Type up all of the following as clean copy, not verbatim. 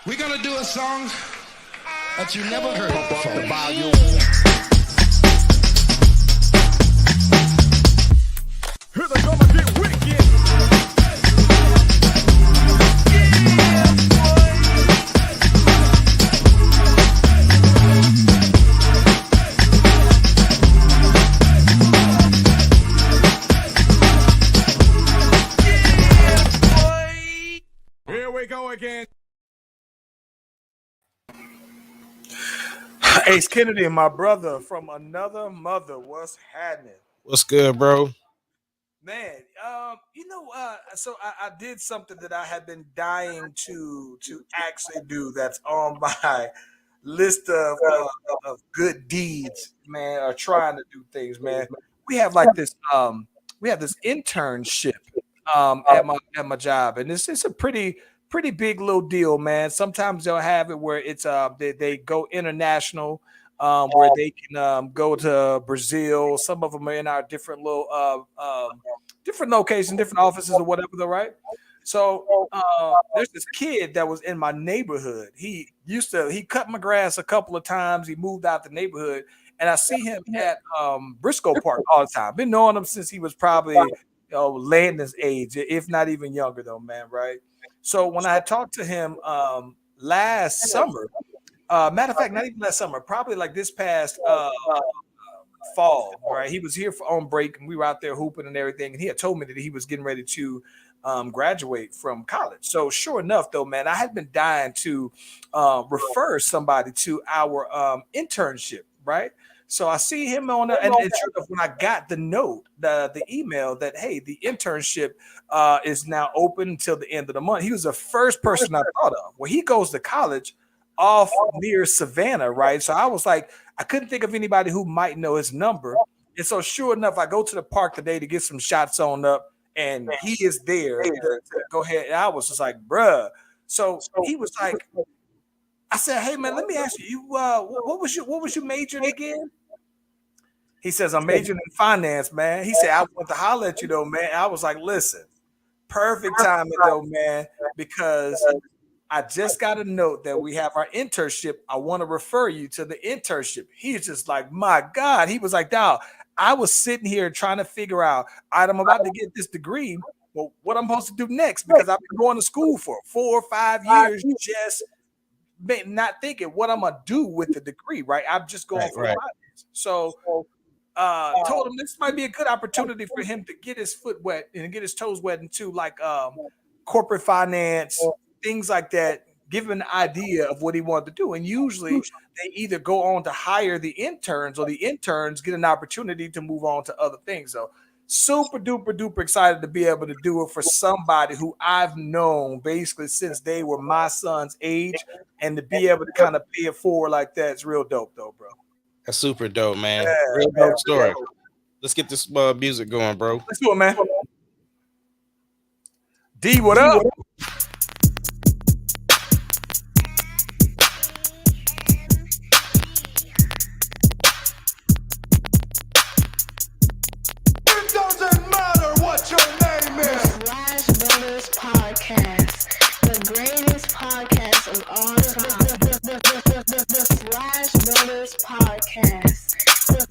We're gonna do a song that you never heard before. The volume. Here they come and get wicked. Here we go again. Ace Kennedy, my brother from another mother. What's happening? What's good, bro? Man, so I did something that I have been dying to actually do. That's on my list of good deeds, man, or trying to do things, man. We have like this we have this internship at my job, and it's a pretty big little deal, man. Sometimes they'll have it where it's they go international, where they can go to Brazil. Some of them are in our different little different locations, different offices or whatever, though, right? So there's this kid that was in my neighborhood. He cut my grass a couple of times. He moved out the neighborhood, and I see him at Briscoe Park all the time. Been knowing him since he was probably Landon's age, if not even younger, though, man. Right. So when I talked to him last summer, matter of fact, not even last summer, probably like this past fall, right? He was here on break, and we were out there hooping and everything. And he had told me that he was getting ready to graduate from college. So sure enough, though, man, I had been dying to refer somebody to our internship, right? So I see him on there, and sure enough, when I got the note, the email that hey, the internship is now open until the end of the month. He was the first person I thought of. Well, he goes to college off near Savannah, right? So I was like, I couldn't think of anybody who might know his number. And so sure enough, I go to the park today to get some shots on up, and he is there to go ahead. And I was just like, bruh. So he was like, I said, hey man, let me ask you, what was your major again? He says, I'm majoring in finance, man. He said, I want to holler at you though, man. I was like, listen, perfect timing though, man, because I just got a note that we have our internship. I want to refer you to the internship. He's just like, my God. He was like, dog, I was sitting here trying to figure out, all right, I'm about to get this degree. Well, what I'm supposed to do next? Because I've been going to school for 4 or 5 years, just not thinking what I'm going to do with the degree, right? I'm just going for finance. So told him this might be a good opportunity for him to get his foot wet and get his toes wet into like corporate finance, things like that, give him an idea of what he wanted to do. And usually they either go on to hire the interns or the interns get an opportunity to move on to other things. So super duper duper excited to be able to do it for somebody who I've known basically since they were my son's age, and to be able to kind of pay it forward like that is real dope though, bro. That's super dope, man. Real dope story. Let's get this music going, bro. Let's do it, man. D, what up? It doesn't matter what your name is. Slash Brothers Podcast, the greatest podcast of all time. The Slash Brothers Podcast,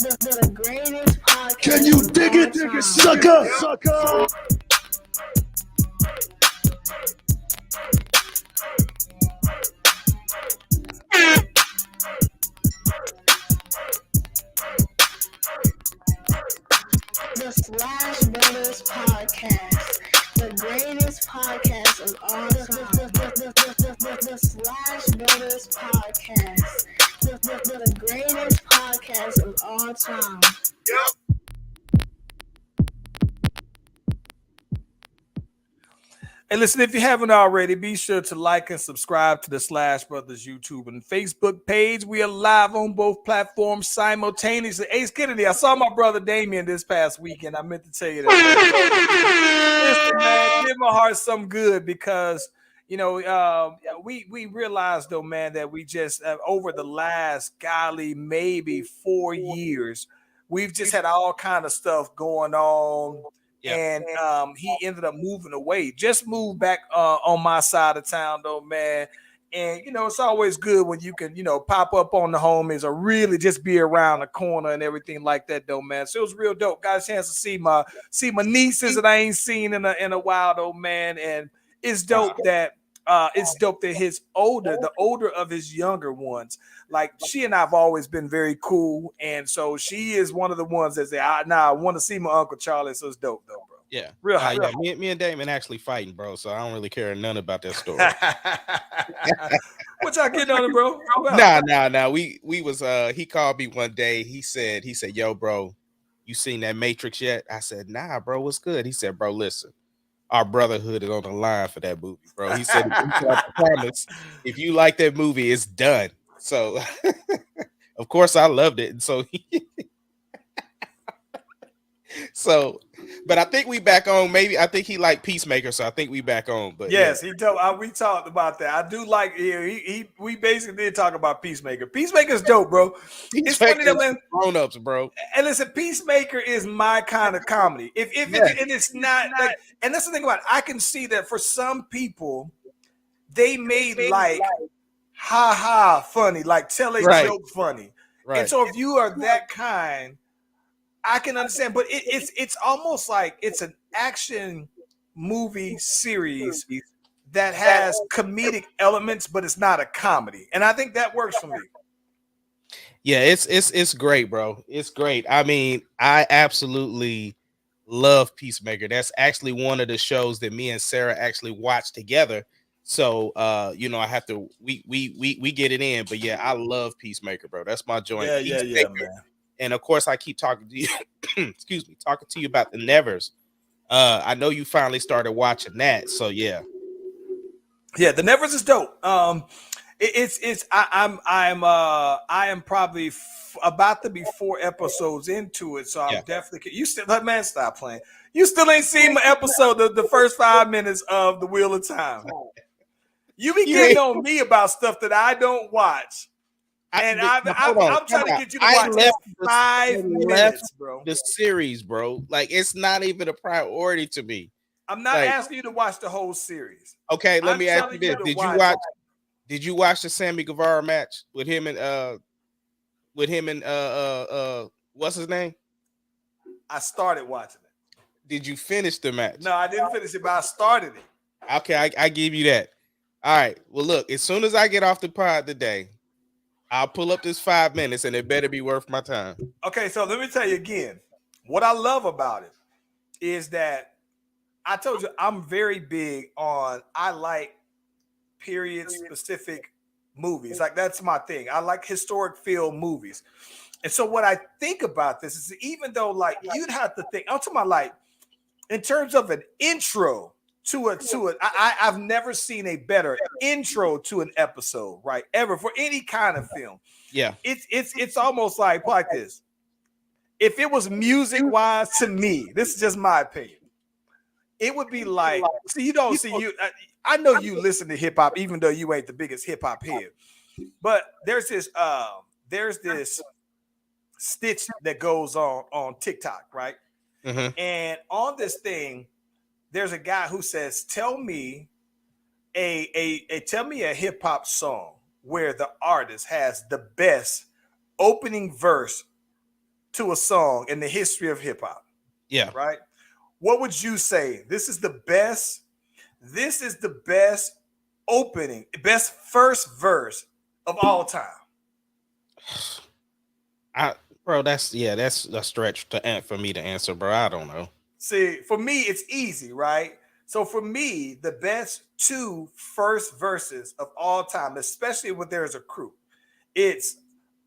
the greatest podcast. Can you dig it, sucker? Sucker. The Slash Brothers Podcast, the greatest podcast of all time. The Slash Brothers Podcast, the greatest podcast of all time. And listen, if you haven't already, be sure to like and subscribe to the Slash Brothers YouTube and Facebook page. We are live on both platforms simultaneously. Ace Kennedy, I saw my brother Damien this past weekend. I meant to tell you that. Listen, man, did my heart some good because, you know, we realized, though, man, that we just, over the last, golly, maybe 4 years, we've just had all kind of stuff going on. And he ended up moving away. Just moved back on my side of town, though, man. And it's always good when you can, pop up on the homies or really just be around the corner and everything like that, though, man. So it was real dope. Got a chance to see my nieces that I ain't seen in a while, though, man. And it's dope that the older of his younger ones, like she and I've always been very cool, and so she is one of the ones that say, I want to see my Uncle Charlie. So it's dope, though, bro. Yeah, real yeah. high. Me and Damon actually fighting, bro. So I don't really care none about that story. What y'all getting on it, bro? Nah. We was he called me one day. He said, yo, bro, you seen that Matrix yet? I said, nah, bro, what's good? He said, bro, listen, our brotherhood is on the line for that movie, bro. He said, I promise, if you like that movie, it's done. So of course I loved it. And so but I think we back on. Maybe I think he liked Peacemaker, so I think we back on. But yes, he told. We talked about that. I do like. We basically did talk about Peacemaker. Peacemaker's dope, bro. It's funny that man, grown-ups, bro. And listen, Peacemaker is my kind of comedy. And it's not like, and that's the thing about it. I can see that for some people, they made like ha ha funny, like tell a joke funny. Right. And so if you are that kind, I can understand, but it's almost like it's an action movie series that has comedic elements, but it's not a comedy, and I think that works for me. Yeah, it's great, bro. It's great. I mean, I absolutely love Peacemaker. That's actually one of the shows that me and Sarah actually watch together. So I have to we get it in, but yeah, I love Peacemaker, bro. That's my joint. Yeah, man. And of course, I keep talking to you. Excuse me, talking to you about the Nevers. I know you finally started watching that, so yeah. Yeah, the Nevers is dope. I am probably about to be 4 episodes into it, so I'm definitely. You still, man, stop playing. You still ain't seen my episode of the first 5 minutes of the Wheel of Time. You be getting on me about stuff that I don't watch. And I'm trying to get you to watch 5 minutes, bro. The series, bro. Like, it's not even a priority to me. I'm not asking you to watch the whole serise. Okay, let me ask you this. Did you watch the Sammy Guevara match with him and what's his name? I started watching it. Did you finish the match? No, I didn't finish it, but I started it. Okay, I give you that. All right. Well, look, as soon as I get off the pod today, I'll pull up this 5 minutes, and it better be worth my time. Okay, so let me tell you again. What I love about it is that I told you I'm very big on, I like period-specific movies. Like, that's my thing. I like historic film movies. And so what I think about this is, even though, like, you'd have to think, I'm talking about, like, in terms of an intro to it, I've never seen a better intro to an episode, right? Ever, for any kind of film. Yeah. It's almost like this. If it was music wise, to me, this is just my opinion, it would be like, I know you listen to hip hop, even though you ain't the biggest hip hop head, but there's this stitch that goes on TikTok, right? Mm-hmm. And on this thing, there's a guy who says, tell me a hip hop song where the artist has the best opening verse to a song in the history of hip hop. Yeah. Right? What would you say? This is the best opening, best first verse of all time. That's a stretch for me to answer, bro. I don't know. See, for me, it's easy, right? So for me, the best 2 first verses of all time, especially when there's a crew, it's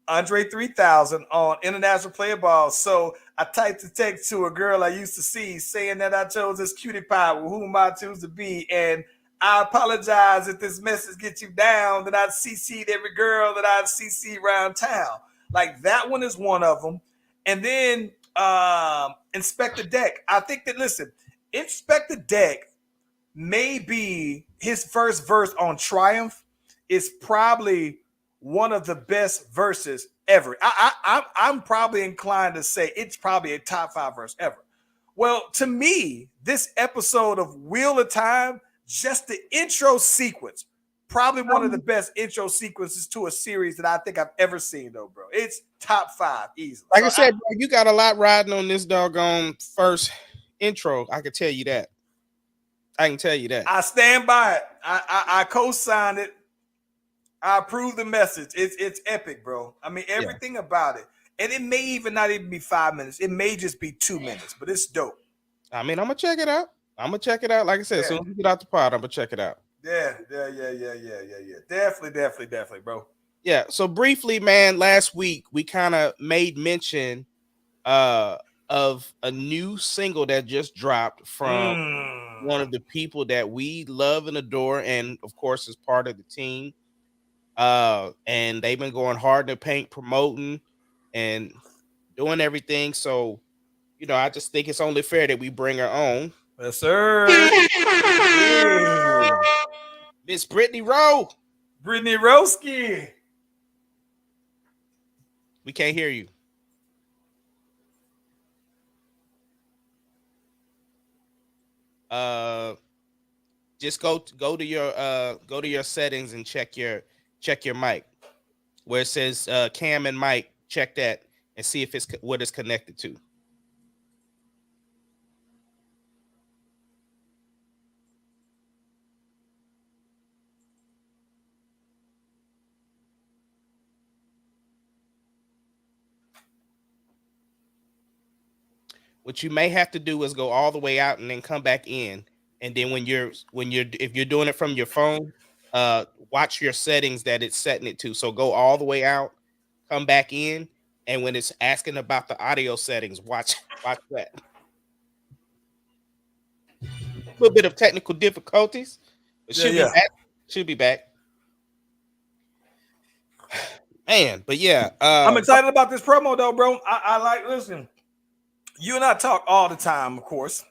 Andre 3000 on International Player Ball. So I typed a text to a girl I used to see saying that I chose this cutie pie with whom I choose to be. And I apologize if this message gets you down, that I've CC'd every girl that I've CC'd around town. Like, that one is one of them. And then Inspector Deck. I think that, listen, Inspector Deck may be his first verse on Triumph is probably one of the best verses ever. I'm probably inclined to say it's probably a top 5 verse ever. Well, to me, this episode of Wheel of Time, just the intro sequence, probably one of the best intro sequences to a series that I think I've ever seen, though, bro. It's top 5 easily. Like I said, bro, you got a lot riding on this doggone first intro. I can tell you that. I can tell you that. I stand by it. I co-sign it. I approve the message. It's epic, bro. I mean, everything about it. And it may even not even be 5 minutes. It may just be 2 minutes, but it's dope. I mean, I'm gonna check it out. Like I said, as soon as we get out the pod, I'm gonna check it out. Yeah. Definitely, bro. Yeah. So briefly, man, last week we kind of made mention of a new single that just dropped from one of the people that we love and adore, and of course is part of the team. And they've been going hard in the paint, promoting and doing everything. So, you know, I just think it's only fair that we bring her on. Yes, sir. Miss Brittany Rowe. Brittany Roski. We can't hear you. Just go to your settings and check your mic where it says cam and mic. Check that and see if it's what it's connected to. What you may have to do is go all the way out and then come back in. And then if you're doing it from your phone, watch your settings that it's setting it to. So go all the way out, come back in, and when it's asking about the audio settings, watch that. A little bit of technical difficulties, but should be back. Man, but yeah, I'm excited about this promo though, bro. I like listen. You and I talk all the time, of course.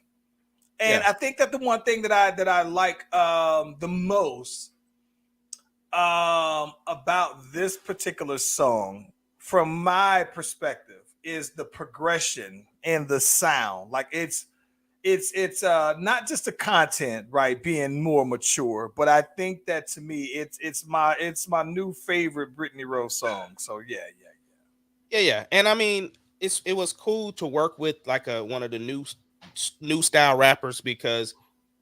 And I think that the one thing that I like the most about this particular song, from my perspective, is the progression and the sound. Like it's not just the content, right, being more mature, but I think that to me it's my new favorite Brittany Rose song. So yeah. And I mean, it was cool to work with like one of the new style rappers because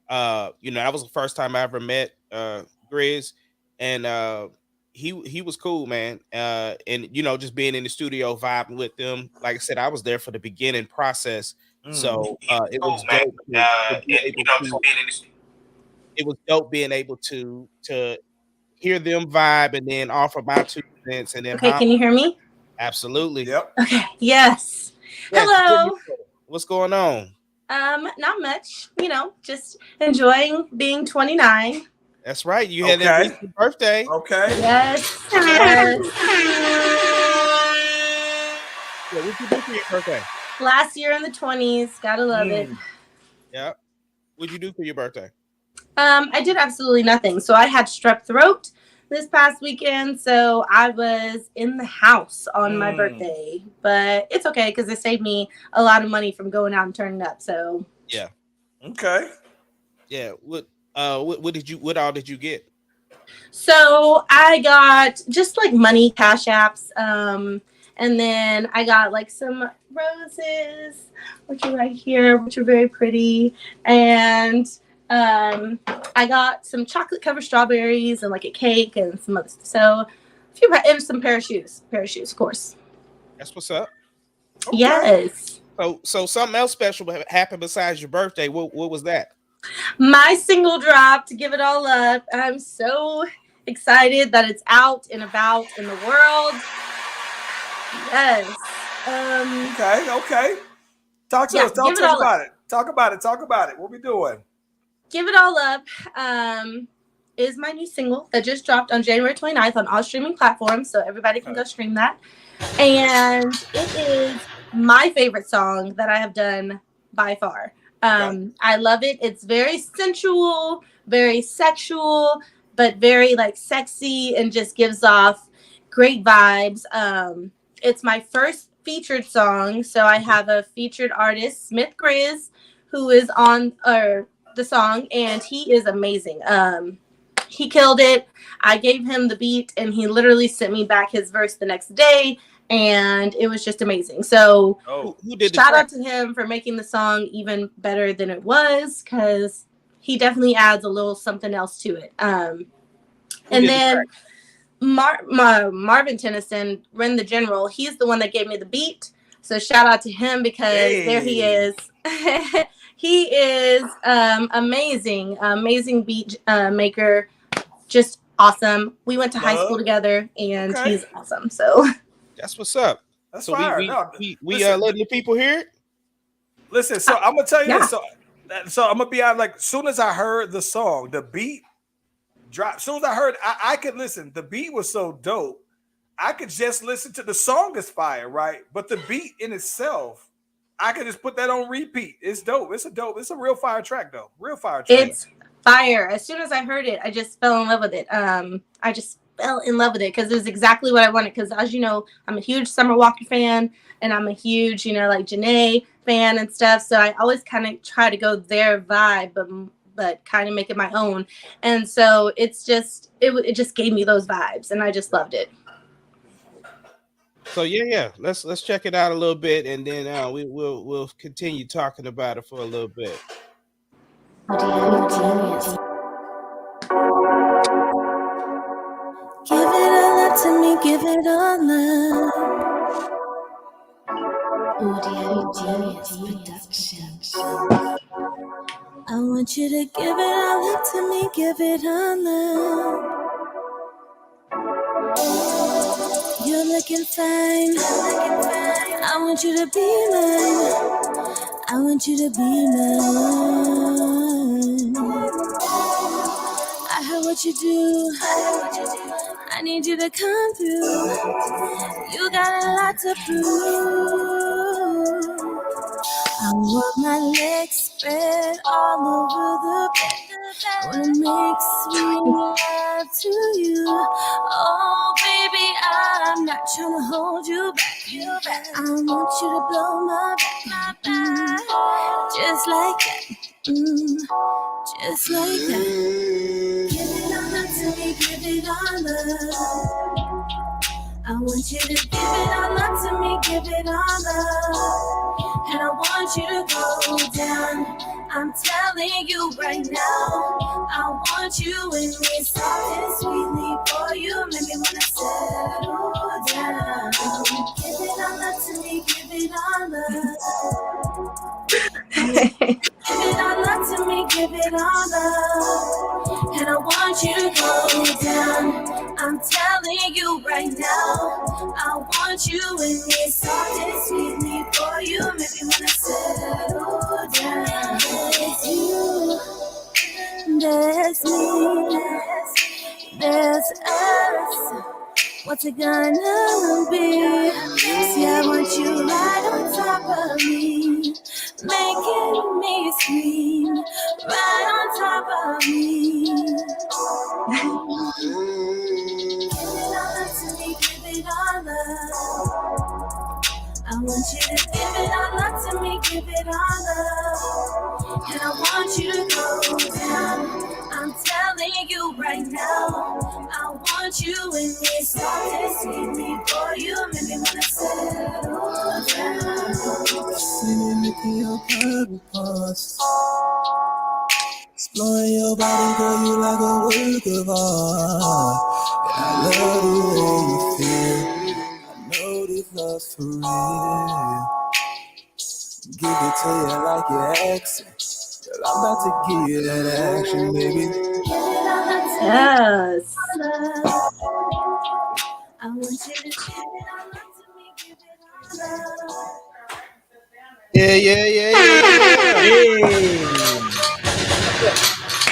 you know, that was the first time I ever met Grizz, and he was cool, man. And you know, just being in the studio vibing with them. Like I said, I was there for the beginning process, so it was dope. It was dope being able to hear them vibe and then offer my 2 cents. And then okay, can you hear me? Absolutely. Yep. Okay. Yes. Hello. What's going on? Not much. You know, just enjoying being 29. That's right. You had that recent birthday. Okay. Yes. Yeah, what you do for your birthday? Last year in the 20s. Gotta love it. Yeah. What'd you do for your birthday? I did absolutely nothing. So I had strep throat this past weekend, so I was in the house on my birthday, but it's okay because it saved me a lot of money from going out and turning up. So yeah, okay, yeah. What all did you get? So I got just like money, cash apps, and then I got like some roses, which are right here, which are very pretty, and I got some chocolate covered strawberries and like a cake and some other stuff. So a few and some pair of shoes, of course. That's what's up. Okay. Yes. So something else special happened besides your birthday. What was that? My single dropped, Give It All Up. I'm so excited that it's out and about in the world. Yes. Okay. Talk to us about it. Talk about it. What we doing? Give It All Up is my new single that just dropped on January 29th on all streaming platforms, so everybody can go stream that. And it is my favorite song that I have done by far. I love it. It's very sensual, very sexual, but very like sexy and just gives off great vibes. It's my first featured song, so I have a featured artist, Smith Grizz, who is on the song, and he is amazing. he killed it. I gave him the beat, and he literally sent me back his verse the next day, and it was just amazing. So Who did the shout track? out to him for making the song even better than it was, because he definitely adds a little something else to it. And then Marvin Tennyson, Ren the General, he's the one that gave me the beat. So shout out to him, because there he is. He is amazing beat maker, just awesome. We went to high school together, and he's awesome. So that's what's up. That's so fire. we letting the people hear it. Listen, so I'm gonna tell you this. So I'm gonna be out. Like, soon as I heard the song, the beat dropped. Soon as I heard, I could listen. The beat was so dope. I could just listen to the song is fire, right? But the beat in itself, I could just put that on repeat. It's dope. It's a real fire track, though. Real fire track. It's fire. As soon as I heard it, I just fell in love with it. I just fell in love with it because it was exactly what I wanted. Because as you know, I'm a huge Summer Walker fan, and I'm a huge, like Janae fan and stuff. So I always kind of try to go their vibe, but kind of make it my own. And so it's just it just gave me those vibes, and I just loved it. So yeah, let's check it out a little bit, and then we'll continue talking about it for a little bit. Give it all up to me, give it all up. Audio Genius Productions. I want you to give it all up to me, give it all up. You're looking fine. I want you to be mine. I want you to be mine. I heard what you do. I need you to come through. You got a lot to prove. I want my legs spread all over the bed. Wanna make sweet love to you. Oh, baby, I'm not trying to hold you back. I want you to blow my back. Just like that. Just like that. Give it all up to me, give it all up. I want you to give it all up to me, give it all up. And I want you to go down. I'm telling you right now. I want you in me soft and sweetly for you. Make me wanna settle down. Give it all up to me, give it all up. Give it all up to me, give it all up. And I want you to go down. I'm telling you right now. I want you in me soft and sweetly for you. Make me wanna settle down. It's you, there's me, there's us. What's it gonna be? See, I want you right on top of me, making me scream, right on top of me. Give it all up to me, give it all up. I want you to give it all up to me, give it all up. And I want you to go down. I'm telling you right now. I want you in me soft and sweetly for you. Make me wanna settle down. Making your private parts. Exploring your body, girl, you like a work of art. And I love the way you feel. I know this love's for real. Give it to you like your accent. Girl, I'm about to give you that action, baby. Yes. I want you to give it all up to me, give it all up. Yeah.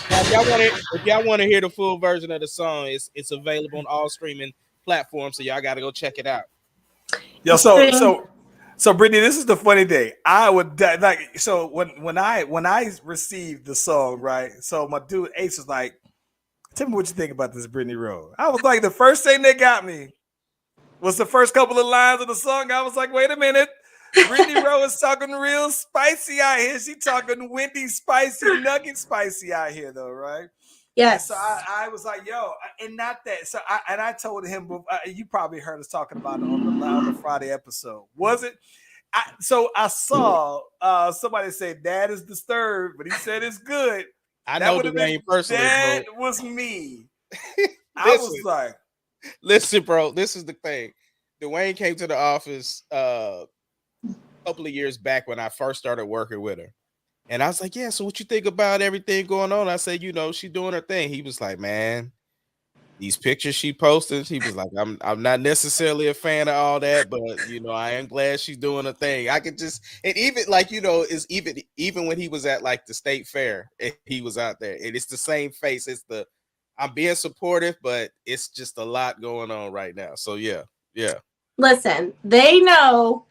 Now, if y'all want to hear the full version of the song, it's available on all streaming platforms, so y'all got to go check it out. Yo, so Brittany, this is the funny thing. I would so when I received the song, right? So my dude Ace was like, "Tell me what you think about this Brittany Rowe." I was like, the first thing that got me was the first couple of lines of the song. I was like, wait a minute. Brittany Rowe is talking real spicy out here. She talking Wendy spicy, nugget spicy out here, though, right? Yes. So I was like, yo, and not that. So I told him, you probably heard us talking about it on the Friday episode. Was it? So I saw somebody say Dad is disturbed, but he said it's good. I That know would have been Dwayne personally, that bro. was me. I Listen, was like, listen, bro. This is the thing. Dwayne came to the office a couple of years back when I first started working with her. And I was like, yeah, so what you think about everything going on? I said, you know, she doing her thing. He was like, man, these pictures she posted, he was like, I'm not necessarily a fan of all that, but you know, I am glad she's doing her thing. I could just, and even like, you know, is even when he was at like the state fair, he was out there, and it's the same face. It's the I'm being supportive, but it's just a lot going on right now. So yeah. Listen, they know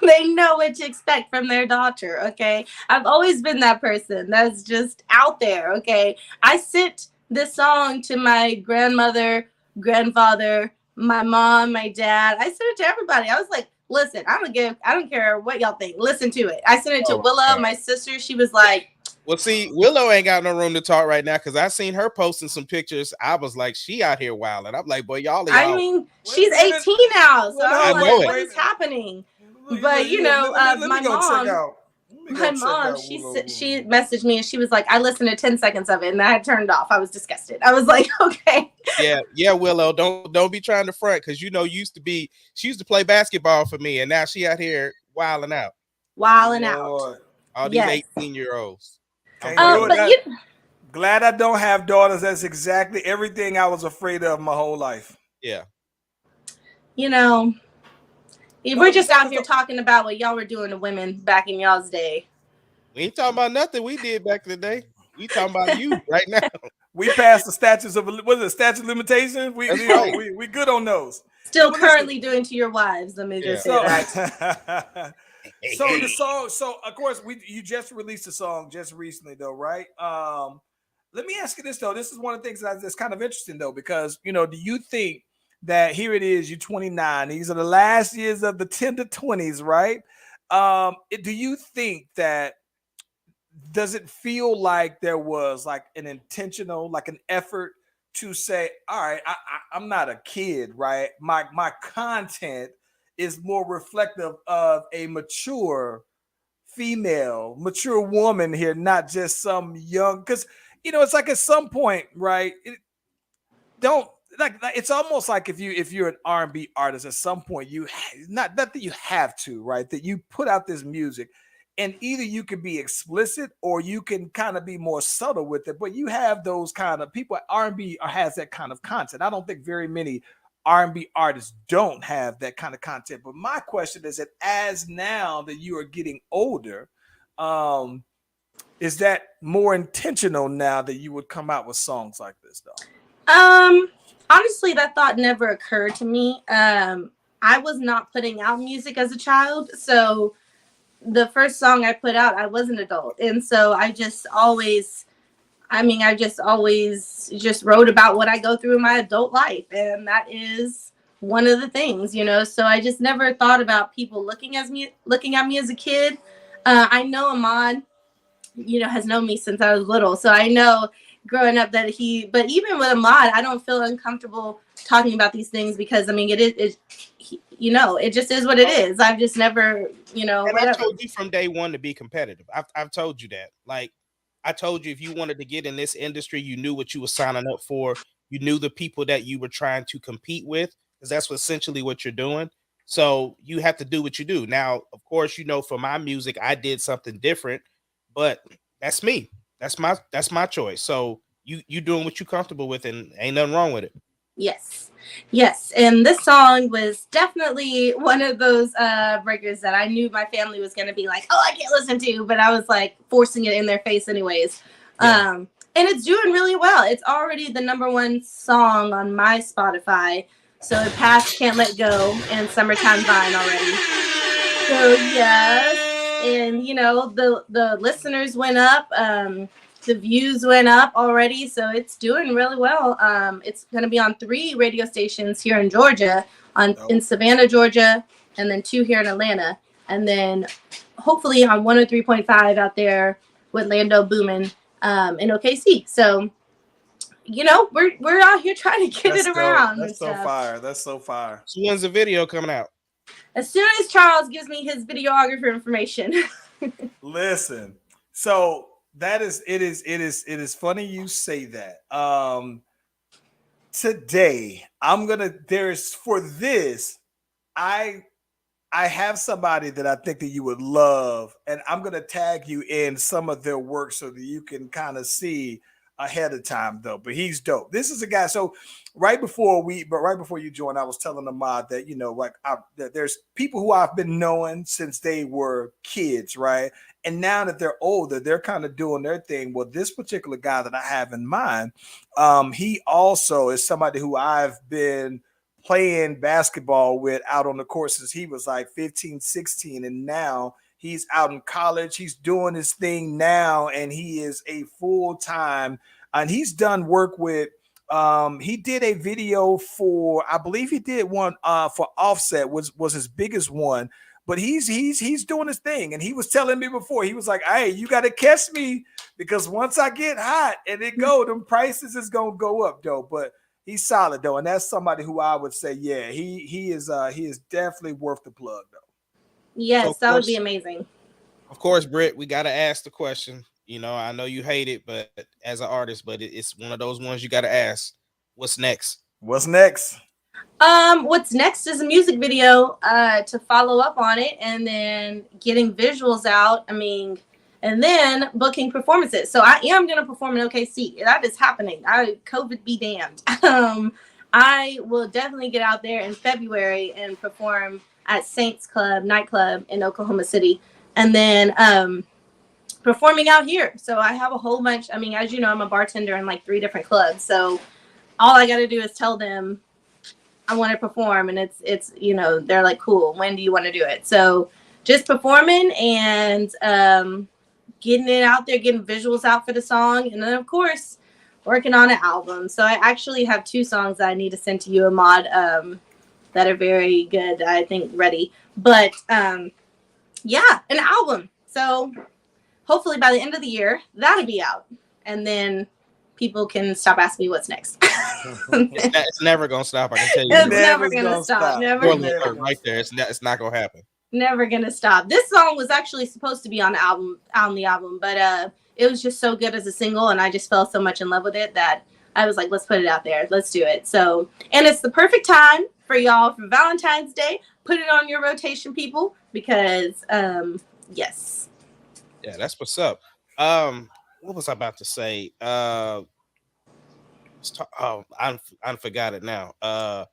they know what to expect from their daughter, okay? I've always been that person that's just out there, okay? I sent this song to my grandmother, grandfather, my mom, my dad. I sent it to everybody. I was like, listen, I don't care what y'all think. Listen to it. I sent it to Oh my Willow, God. my sister. She was like, Well, see, Willow ain't got no room to talk right now because I seen her posting some pictures. I was like, she out here wilding. I'm like, boy, y'all. I mean, she's 18 now, so I I'm know like, it. what is happening? Look, But you know, let my me go check mom, out. my mom, she messaged me and she was like, I listened to 10 seconds of it and I had turned off. I was disgusted. I was like, okay. Yeah, Willow, don't be trying to front because you know she used to play basketball for me, and now she out here wilding out. Wilding out. All these 18-year-olds. But glad I don't have daughters. That's exactly everything I was afraid of my whole life. Yeah. You know, we're just out here talking about what y'all were doing to women back in y'all's day. We ain't talking about nothing we did back in the day. We talking about you right now. We passed the statutes of statute of limitations. We good on those. Still currently doing to your wives. Let me just say that. So the song. So of course you just released a song just recently though, right? Let me ask you this though. This is one of the things that's kind of interesting though, because you know, do you think that here it is, you're 29. These are the last years of the 10 to 20s, right? Do you think that does it feel like there was like an intentional, like an effort to say, all right, I'm not a kid, right? My content is more reflective of a mature female, mature woman here, not just some young, because you know, it's like at some point, right? It's almost like if you're an R&B artist, at some point not that you have to, right? That you put out this music, and either you can be explicit or you can kind of be more subtle with it. But you have those kind of people. R&B has that kind of content. I don't think very many R&B artists don't have that kind of content. But my question is that as now that you are getting older, is that more intentional now that you would come out with songs like this though? Honestly, that thought never occurred to me. I was not putting out music as a child, so the first song I put out, I was an adult, and so I just always just wrote about what I go through in my adult life, and that is one of the things, you know. So I just never thought about people looking at me as a kid. I know Ahmad, you know, has known me since I was little, so I know growing up that but even with Ahmad, I don't feel uncomfortable talking about these things because I mean, you know, it just is what it is. I've just never, you know, and I told you from day one to be competitive. I've told you that. Like, I told you if you wanted to get in this industry, you knew what you were signing up for. You knew the people that you were trying to compete with, because that's essentially what you're doing. So you have to do what you do. Now, of course, you know, for my music, I did something different, but that's me. That's my choice. So you doing what you're comfortable with, and ain't nothing wrong with it. Yes. And this song was definitely one of those records that I knew my family was going to be like, oh, I can't listen to, but I was like forcing it in their face anyways. Yeah. And it's doing really well. It's already the #1 song on my Spotify. So it passed Can't Let Go and Summertime Vine already. So yes. And you know, the listeners went up. The views went up already, so it's doing really well. It's going to be on 3 radio stations here in Georgia, in Savannah, Georgia, and then 2 here in Atlanta, and then hopefully on 103.5 out there with Lando booming in OKC. So you know, we're out here trying to get That's it dope. around and That's so stuff. fire. That's so fire. So when's the video coming out? As soon as Charles gives me his videographer information. Listen, so that is it is funny you say that. Today there's for this, I have somebody that I think that you would love, and I'm gonna tag you in some of their work so that you can kind of see ahead of time though. But he's dope. This is a guy. So right before you joined, I was telling Ahmad that that there's people who I've been knowing since they were kids, right? And now that they're older, they're kind of doing their thing. Well, this particular guy that I have in mind, he also is somebody who I've been playing basketball with out on the court since he was like 15, 16. And now he's out in college. He's doing his thing now. And he is a full-time, and he's done work with, he did a video for, I believe he did one for Offset, was his biggest one. But he's doing his thing. And he was telling me before, he was like, hey, you got to catch me, because once I get hot and it go, them prices is going to go up though. But he's solid though, and that's somebody who I would say, yeah, he is definitely worth the plug though. Yes, so that would be amazing. Of course, Britt, we gotta ask the question. You know, I know you hate it, but as an artist, but it's one of those ones you gotta ask. What's next? What's next? What's next is a music video to follow up on it, and then getting visuals out. I mean, and then booking performances. So I am going to perform in OKC. That is happening. COVID be damned. I will definitely get out there in February and perform at Saints Club nightclub in Oklahoma City, and then performing out here. So I have a whole bunch. I mean, as you know, I'm a bartender in like 3 different clubs. So all I got to do is tell them I want to perform, and it's you know, they're like, cool, when do you want to do it? So just performing and getting it out there, getting visuals out for the song, and then of course working on an album. So I actually have 2 songs that I need to send to you, Ahmad, that are very good, I think, ready. But yeah, an album. So hopefully by the end of the year that'll be out, and then people can stop asking me what's next. It's never gonna stop. I can tell you. It's never gonna stop. Never. Right there. It's not gonna happen. Never gonna stop. This song was actually supposed to be on the album, but it was just so good as a single, and I just fell so much in love with it that I was like, let's put it out there. Let's do it. So, and it's the perfect time for y'all for Valentine's Day. Put it on your rotation, people, because yes. Yeah, that's what's up. What was I about to say? I forgot it now. Oh,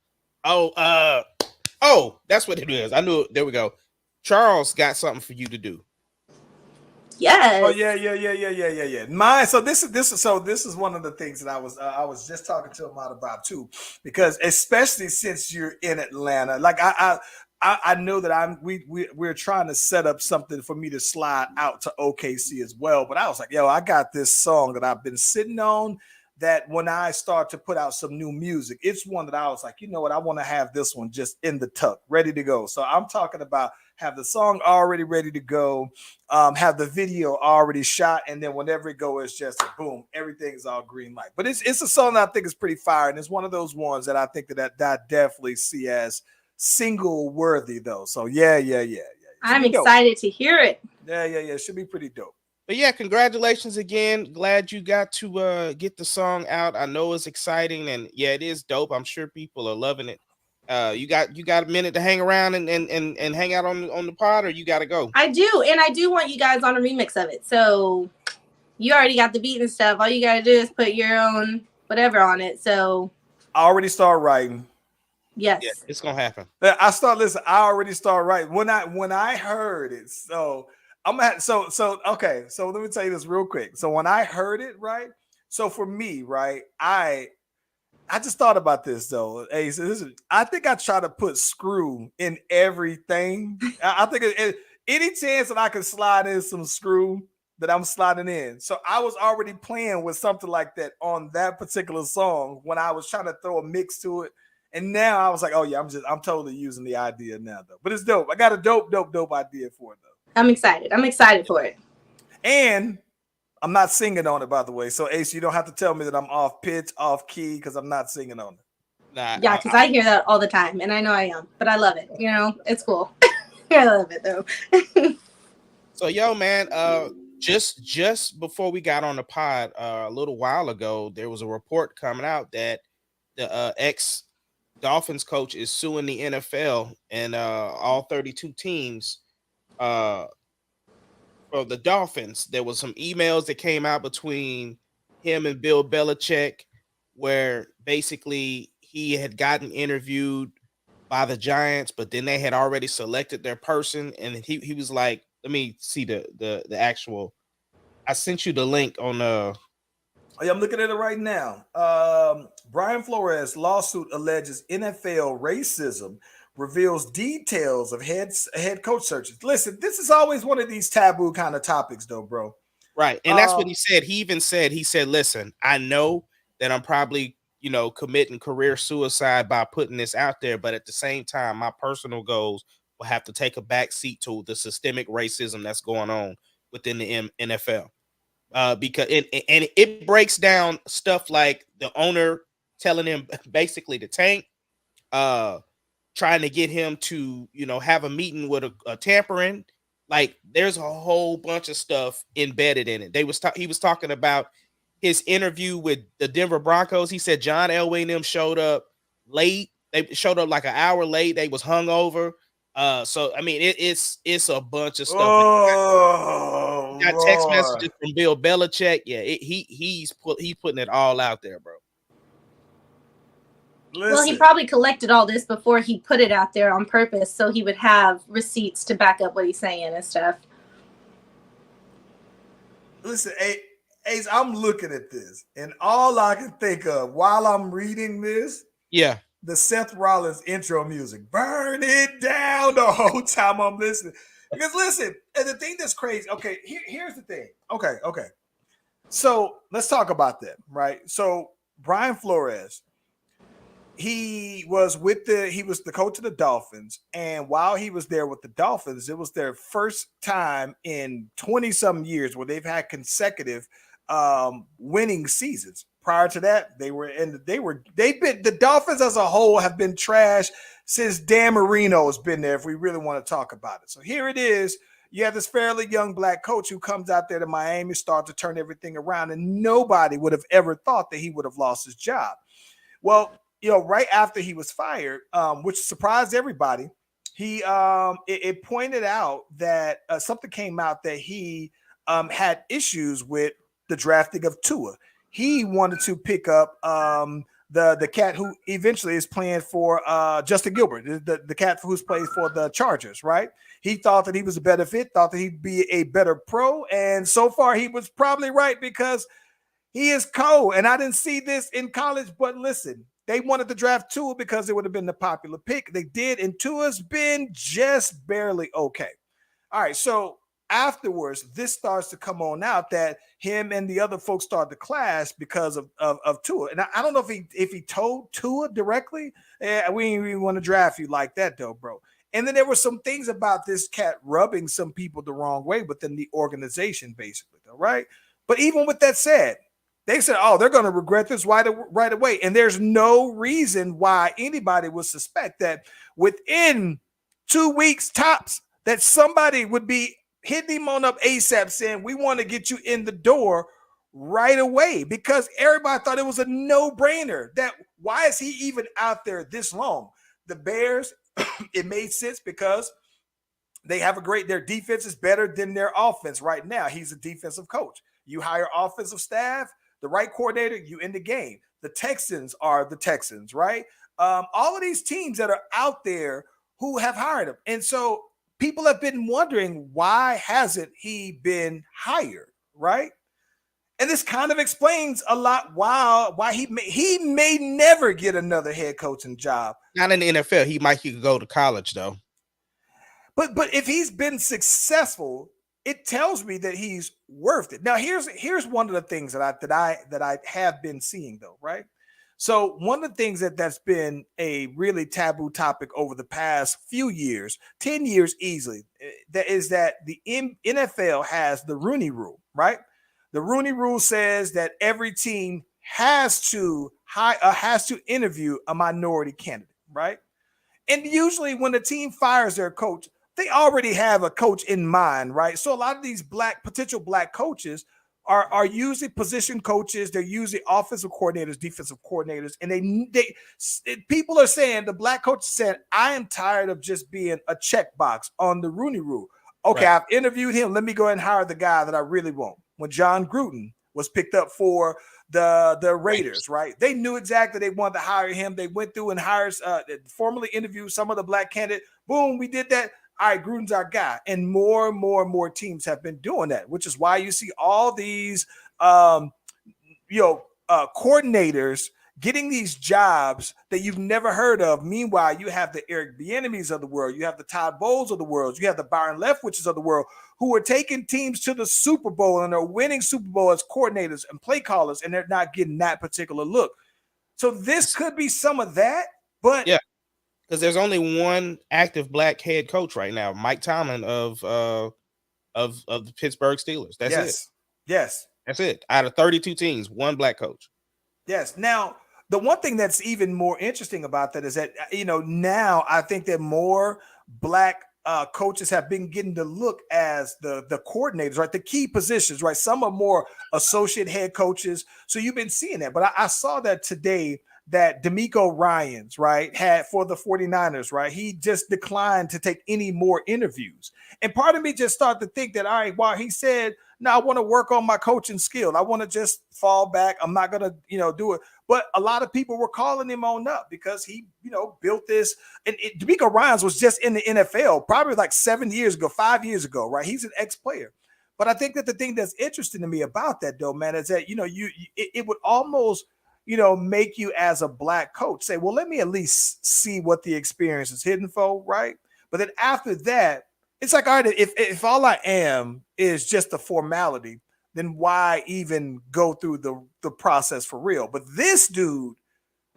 that's what it is. I knew it. There we go. Charles got something for you to do. Yes. Oh yeah. Mine. So this is one of the things that I was just talking to him about too, because especially since you're in Atlanta, like I know that we're trying to set up something for me to slide out to OKC as well. But I was like, yo, I got this song that I've been sitting on, that when I start to put out some new music, it's one that I was like, you know what, I want to have this one just in the tuck, ready to go. So I'm talking about have the song already ready to go, have the video already shot, and then whenever it goes, it's just a boom, everything's all green light. But it's a song that I think is pretty fire, and it's one of those ones that I think that I definitely see as single worthy though. So yeah. I'm excited to hear it. Yeah. Should be pretty dope. But yeah, congratulations again. Glad you got to get the song out. I know it's exciting, and yeah, it is dope. I'm sure people are loving it. You got a minute to hang around and hang out on the pod, or you got to go? I do, and I do want you guys on a remix of it. So you already got the beat and stuff. All you got to do is put your own whatever on it. So I already start writing. Yes. Yeah, it's gonna happen. I already start writing when I heard it. So I'm at okay. So let me tell you this real quick. So when I heard it, right? So for me, right, I just thought about this though. Hey, so I think I try to put screw in everything. I think any chance that I can slide in some screw, that I'm sliding in. So I was already playing with something like that on that particular song when I was trying to throw a mix to it. And now I was like, oh yeah, I'm totally using the idea now though. But it's dope. I got a dope idea for it though. I'm excited. I'm excited for it. And I'm not singing on it, by the way. So Ace, you don't have to tell me that I'm off pitch, off key, because I'm not singing on it. Nah, Yeah, because I hear that all the time, and I know I am, but I love it. You know, it's cool. I love it though. So yo, man, just before we got on the pod a little while ago, there was a report coming out that the ex Dolphins coach is suing the NFL and all 32 teams for the Dolphins. There was some emails that came out between him and Bill Belichick where basically he had gotten interviewed by the Giants, but then they had already selected their person, and he was like, let me see the actual. I sent you the link on Yeah, I'm looking at it right now. Brian Flores lawsuit alleges NFL racism, reveals details of head coach searches. Listen, this is always one of these taboo kind of topics, though, bro. right, and that's what he said. He even said, listen, I know that I'm probably committing career suicide by putting this out there, but at the same time, my personal goals will have to take a back seat to the systemic racism that's going on within the NFL. Because it breaks down stuff like the owner telling him basically to tank, trying to get him to have a meeting with a tampering. Like there's a whole bunch of stuff embedded in it. He was talking about his interview with the Denver Broncos. He said John Elway and them showed up late. They showed up like an hour late. They was hungover. So I mean, it's a bunch of stuff. Oh, got text messages from Bill Belichick. Yeah, he's putting it all out there, bro. Listen. Well, he probably collected all this before he put it out there on purpose, so he would have receipts to back up what he's saying and stuff. Listen, Ace, I'm looking at this, and all I can think of while I'm reading this, the Seth Rollins intro music, burn it down the whole time I'm listening. Because listen, and the thing that's crazy, okay, here's the thing. Okay. So let's talk about that, right? So Brian Flores, he was the coach of the Dolphins, and while he was there with the Dolphins, it was their first time in 20-some years where they've had consecutive winning seasons. Prior to that, the Dolphins as a whole have been trash since Dan Marino has been there, if we really want to talk about it. So here it is. You have this fairly young black coach who comes out there to Miami, starts to turn everything around, and nobody would have ever thought that he would have lost his job. Well, right after he was fired, which surprised everybody, it pointed out that something came out that he had issues with the drafting of Tua. He wanted to pick up the cat who eventually is playing for Justin Gilbert, the cat who's played for the Chargers, right? He thought that he was a better fit, thought that he'd be a better pro, and so far he was probably right because he is cold. And I didn't see this in college, but listen, they wanted to draft Tua because it would have been the popular pick. They did, and Tua's been just barely okay. All right, so afterwards, this starts to come on out that him and the other folks start to clash because of Tua. And I don't know if he told Tua directly, we ain't even want to draft you like that, though, bro. And then there were some things about this cat rubbing some people the wrong way within the organization, basically, though, right? But even with that said, they said, oh, they're going to regret this right away. And there's no reason why anybody would suspect that within 2 weeks tops that somebody would be hitting him on up ASAP saying, we want to get you in the door right away, because everybody thought it was a no-brainer. That why is he even out there this long? The Bears, it made sense because they have their defense is better than their offense right now. He's a defensive coach. You hire offensive staff, the right coordinator, you in the game. The Texans are the Texans, right? All of these teams that are out there who have hired him. And so people have been wondering, why hasn't he been hired, right? And this kind of explains a lot why he may never get another head coaching job. Not in the NFL. He could go to college, though. But if he's been successful, it tells me that he's worth it. Now, here's one of the things that I have been seeing, though, right? So one of the things that's been a really taboo topic over the past few years, 10 years easily, that is that the NFL has the Rooney Rule, right? The Rooney Rule says that every team has to interview a minority candidate, right? And usually when the team fires their coach, they already have a coach in mind, right? So a lot of these potential black coaches are usually position coaches. They're usually offensive coordinators, defensive coordinators, and people are saying, the black coach said, I am tired of just being a checkbox on the Rooney Rule. Okay, right. I've interviewed him. Let me go ahead and hire the guy that I really want. When John Gruden was picked up for the Raiders, right? They knew exactly they wanted to hire him. They went through and formally interviewed some of the black candidates. Boom, we did that. All right, Gruden's our guy. And more teams have been doing that, which is why you see all these coordinators getting these jobs that you've never heard of. Meanwhile, you have the Eric Bieniemys of the world, you have the Todd Bowles of the world, you have the Byron Leftwiches of the world, who are taking teams to the Super Bowl and are winning Super Bowl as coordinators and play callers, and they're not getting that particular look. So this could be some of that, but yeah, because there's only one active black head coach right now, Mike Tomlin of the Pittsburgh Steelers. That's it. Yes. That's it. Out of 32 teams, one black coach. Yes. Now, the one thing that's even more interesting about that is that, now I think that more black coaches have been getting to look as the coordinators, right? The key positions, right? Some are more associate head coaches. So you've been seeing that. But I saw that today that DeMeco Ryans, right, had for the 49ers, right? He just declined to take any more interviews. And part of me just started to think that, all right, while he said, no, I want to work on my coaching skill, I want to just fall back, I'm not going to, do it. But a lot of people were calling him on up because he, built this. And DeMeco Ryans was just in the NFL probably like 5 years ago, right? He's an ex-player. But I think that the thing that's interesting to me about that, though, man, is that, it would almost, make you as a black coach say, well, let me at least see what the experience is hidden for, right? But then after that, it's like, all right, if all I am is just a formality, then why even go through the process for real? But this dude,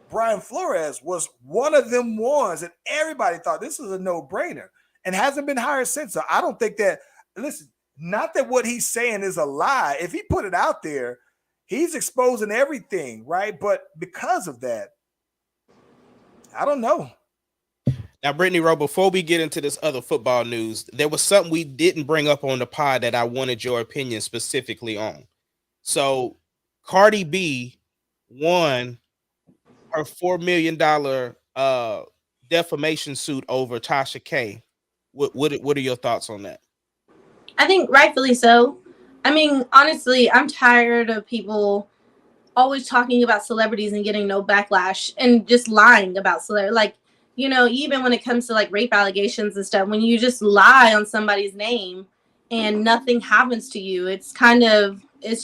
Brian Flores, was one of them ones that everybody thought this is a no-brainer and hasn't been hired since. So I don't think that, listen, not that what he's saying is a lie. If he put it out there, he's exposing everything, right? But because of that, I don't know. Now, Brittany Rowe, before we get into this other football news, there was something we didn't bring up on the pod that I wanted your opinion specifically on. So Cardi B won her $4 million defamation suit over Tasha K. What are your thoughts on that? I think rightfully so. I mean, honestly, I'm tired of people always talking about celebrities and getting no backlash and just lying about celebrities. Like, even when it comes to like rape allegations and stuff, when you just lie on somebody's name and nothing happens to you, it's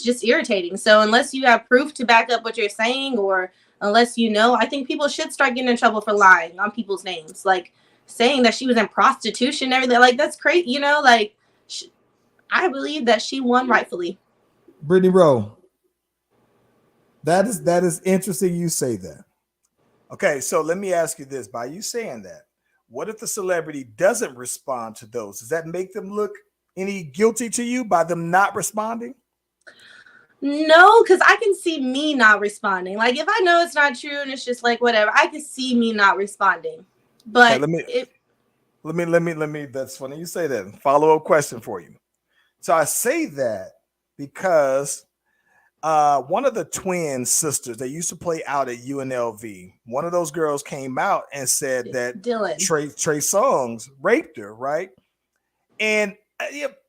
just irritating. So unless you have proof to back up what you're saying, or unless I think people should start getting in trouble for lying on people's names, like saying that she was in prostitution and everything. Like, that's crazy, I believe that she won rightfully. Brittany Rowe, that is interesting you say that. Okay, so let me ask you this. By you saying that, what if the celebrity doesn't respond to those? Does that make them look any guilty to you by them not responding? No, because I can see me not responding. Like, if I know it's not true and it's just like whatever, I can see me not responding. But okay, let me. That's funny you say that. Follow-up question for you. So I say that because one of the twin sisters that used to play out at UNLV, one of those girls came out and said that Trey Songz raped her, right? And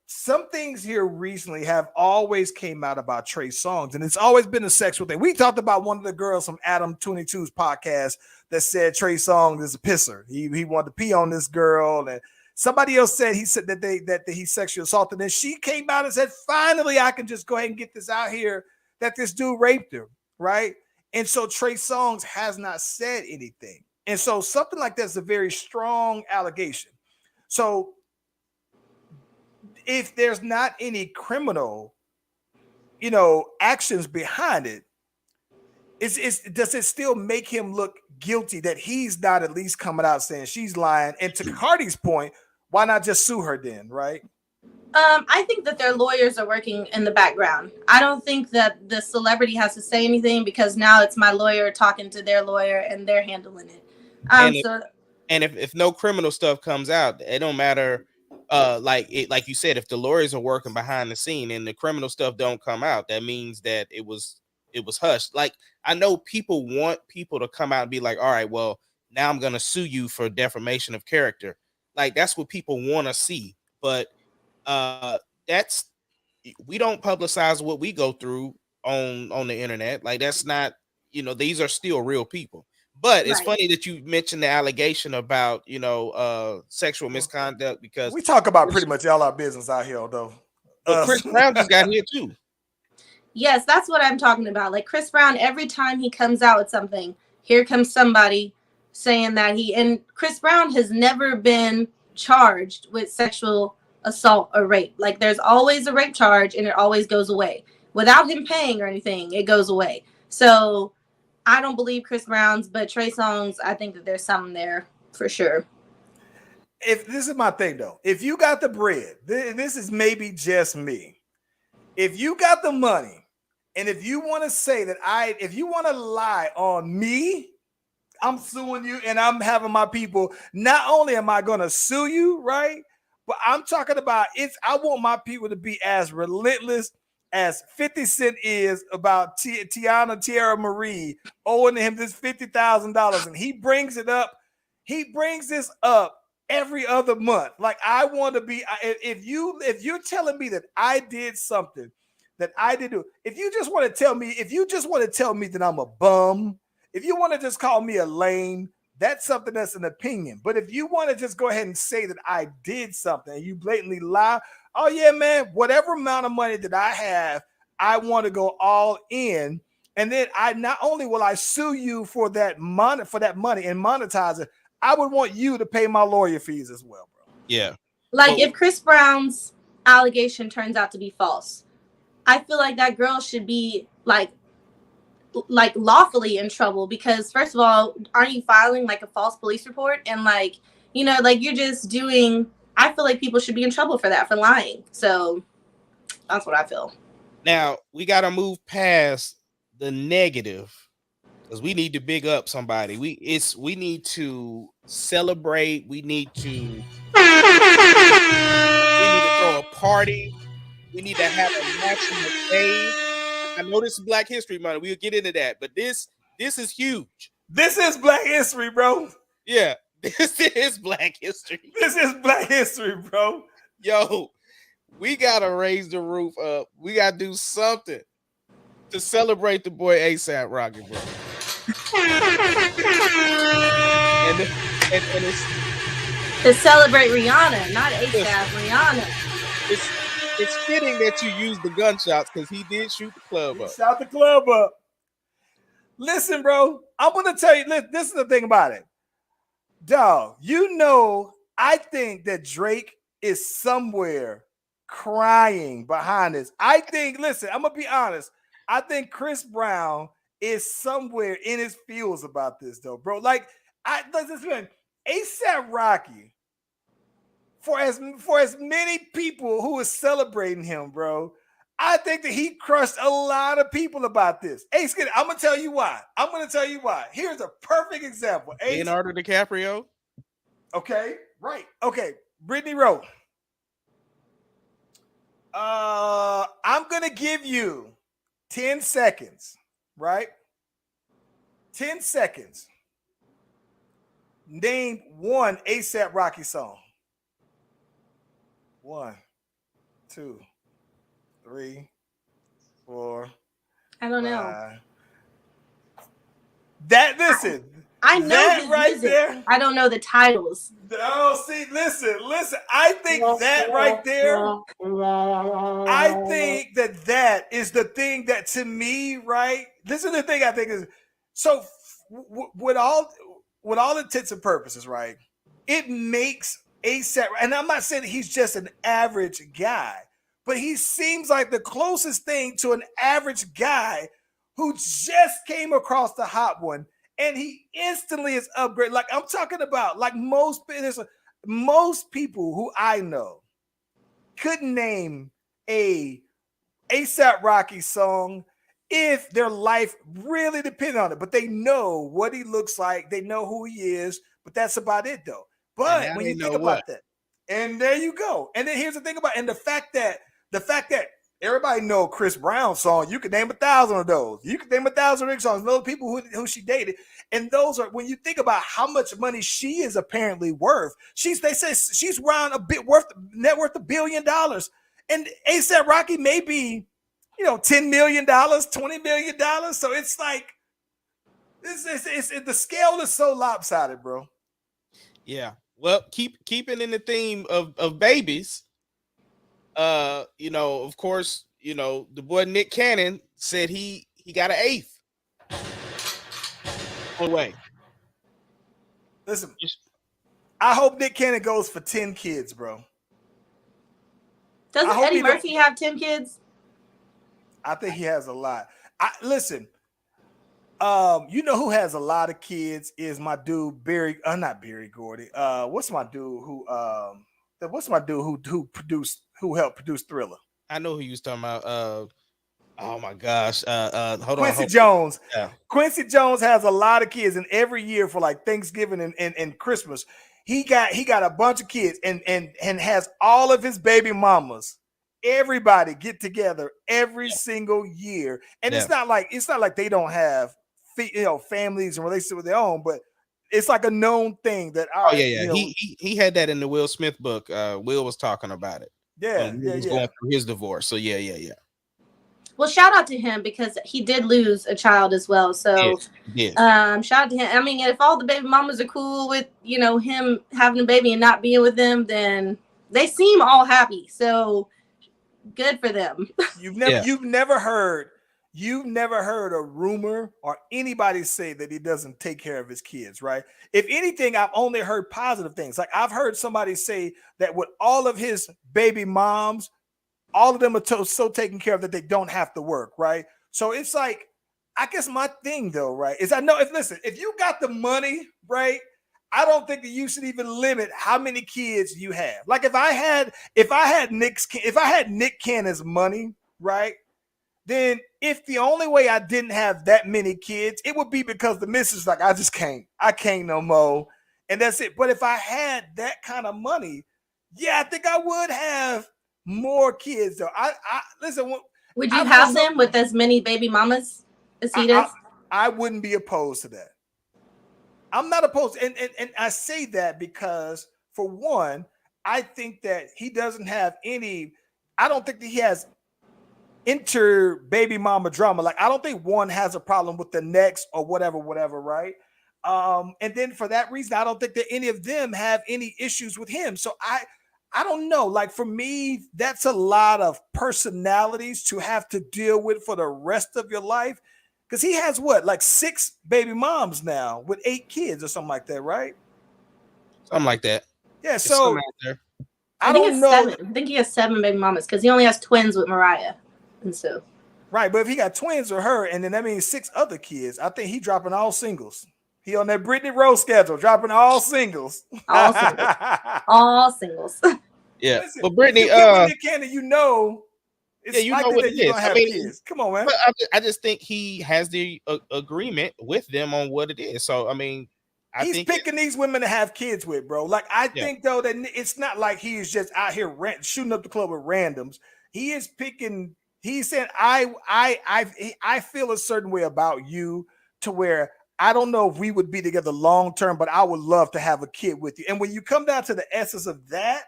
some things here recently have always came out about Trey Songz, and it's always been a sexual thing. We talked about one of the girls from Adam 22's podcast that said Trey Songz is a pisser. He wanted to pee on this girl, and somebody else said that he sexually assaulted, and she came out and said, finally, I can just go ahead and get this out here that this dude raped her, right? And so Trey Songz has not said anything. And so something like that's a very strong allegation. So if there's not any criminal, actions behind it, does it still make him look guilty that he's not at least coming out saying she's lying? And to Cardi's point, why not just sue her then, right? I think that their lawyers are working in the background. I don't think that the celebrity has to say anything because now it's my lawyer talking to their lawyer and they're handling it. And So if no criminal stuff comes out, it don't matter. Like you said, if the lawyers are working behind the scene and the criminal stuff don't come out, that means that it was hushed. Like, I know people want people to come out and be like, all right, well, now I'm gonna sue you for defamation of character. Like, that's what people want to see. But that's we don't publicize what we go through on the internet. Like, that's not, these are still real people. But it's right. funny that you mentioned the allegation about sexual misconduct, because We talk about pretty much all our business out here, though. but Chris Brown just got here too. Yes, that's what I'm talking about. Like Chris Brown, every time he comes out with something, here comes somebody saying that and Chris Brown has never been charged with sexual assault or rape. Like, there's always a rape charge and it always goes away. Without him paying or anything, it goes away. So I don't believe Chris Brown's, but Trey Songz, I think that there's something there for sure. If this is my thing, though, if you got the bread, this is maybe just me. If you got the money, and if you want to say that if you want to lie on me, I'm suing you and I'm having my people. Not only am I going to sue you, right? But I'm talking about I want my people to be as relentless as 50 Cent is about Tiara Marie owing him this $50,000, and he brings it up. He brings this up every other month. Like, I want to be. If you're telling me that I did something that I did do, if you just want to tell me that I'm a bum, if you want to just call me a lame, that's something that's an opinion. But if you want to just go ahead and say that I did something and you blatantly lie, oh yeah, man, whatever amount of money that I have, I want to go all in. And then not only will I sue you for that money and monetize it, I would want you to pay my lawyer fees as well, bro. Yeah. Like, if Chris Brown's allegation turns out to be false, I feel like that girl should be like lawfully in trouble, because first of all, aren't you filing like a false police report? And like, you're just doing, I feel like people should be in trouble for that, for lying. So that's what I feel. Now we got to move past the negative, because we need to big up somebody. We need to celebrate. We need to throw a party. We need to have a national day. I know this is Black History Month. We'll get into that, but this is huge. This is Black History, bro. Yeah, this is Black History. This is Black History, bro. Yo, we gotta raise the roof up. We gotta do something to celebrate the boy ASAP Rocky, bro. and it's to celebrate Rihanna, not ASAP, Rihanna. It's fitting that you use the gunshots, because he did shoot the club up. Shot the club up. Listen, bro, I'm going to tell you, this is the thing about it. Dog, I think that Drake is somewhere crying behind this. Listen, I'm going to be honest. I think Chris Brown is somewhere in his feels about this, though, bro. Like, listen, ASAP Rocky, for as many people who is celebrating him, bro, I think that he crushed a lot of people about this. Hey, Skid, I'm gonna tell you why. Here's a perfect example. Leonardo DiCaprio. Okay, right. Okay, Brittany Rowe. I'm gonna give you 10 seconds, right? 10 seconds. Name one ASAP Rocky song. 1, 2, 3, 4. I don't know. 5. Listen. I know that right music. There. I don't know the titles. Oh, see, listen. I think that right there. I think that is the thing that, to me, right? This is the thing I think is so. With all intents and purposes, right? It makes ASAP, and I'm not saying he's just an average guy, but he seems like the closest thing to an average guy who just came across the hot one, and he instantly is upgraded. Like, I'm talking about, like most people who I know, couldn't name a ASAP Rocky song if their life really depended on it. But they know what he looks like, they know who he is, but that's about it though. And But now when they you think know what. about that, and there you go. And then here's the thing about, and the fact that everybody know Chris Brown's song, you could name 1,000 of those. You could name 1,000 Rick songs. Know the people who she dated, and those are, when you think about how much money she is apparently worth. They say she's around net worth $1 billion, and ASAP Rocky may be, $10 million, $20 million. So it's like the scale is so lopsided, bro. Yeah. Well, keeping in the theme of babies. Of course, the boy Nick Cannon said he got an 8th. Oh wait. Listen, I hope Nick Cannon goes for 10 kids, bro. Doesn't Eddie Murphy have 10 kids? I think he has a lot. Listen, you know who has a lot of kids is my dude not Barry Gordy. What's my dude who helped produce Thriller? I know who you was talking about. Oh my gosh. Hold Quincy on. Jones. Yeah. Quincy Jones has a lot of kids, and every year for like Thanksgiving and Christmas, he got a bunch of kids and has all of his baby mamas. Everybody get together every single year. And it's not like they don't have families and relationships with their own, but it's like a known thing that he had that in the Will Smith book. Will was talking about it. When he was going through his divorce. So yeah. Well, shout out to him because he did lose a child as well. So shout out to him. I mean, if all the baby mamas are cool with, him having a baby and not being with them, then they seem all happy. So good for them. You've never heard a rumor or anybody say that he doesn't take care of his kids, right? If anything, I've only heard positive things. Like I've heard somebody say that with all of his baby moms, all of them are so taken care of that they don't have to work, right? So it's like, I guess my thing though, right, is if you got the money, right, I don't think that you should even limit how many kids you have. Like if I had Nick Cannon's money, right, then if the only way I didn't have that many kids, it would be because the missus like, I can't no more, and that's it. But if I had that kind of money, yeah, I think I would have more kids though. I listen. Would you have them with as many baby mamas as he does? I wouldn't be opposed to that. I'm not opposed, and I say that because for one, I think that he doesn't have any. I don't think that he has baby mama drama. Like I don't think one has a problem with the next or whatever, right? And then for that reason, I don't think that any of them have any issues with him. So I don't know. Like for me, that's a lot of personalities to have to deal with for the rest of your life. Because he has like 6 baby moms now with 8 kids or something like that, right? Something like that. Yeah. So I don't know. 7. I think he has 7 baby mamas because he only has twins with Mariah, and so. Right, but if he got twins with her, and then that means 6 other kids, I think he dropping all singles. He on that Brittany Rose schedule, dropping all singles. All singles. All singles. Yeah. Listen, but Brittany, Nick Cannon, it's you know what it is. I mean, kids. Come on, man. But I just think he has the agreement with them on what it is. So I mean, he's picking these women to have kids with, bro. Like I think though that it's not like he is just out here shooting up the club with randoms. He is picking. He said, I feel a certain way about you to where I don't know if we would be together long term, but I would love to have a kid with you. And when you come down to the essence of that,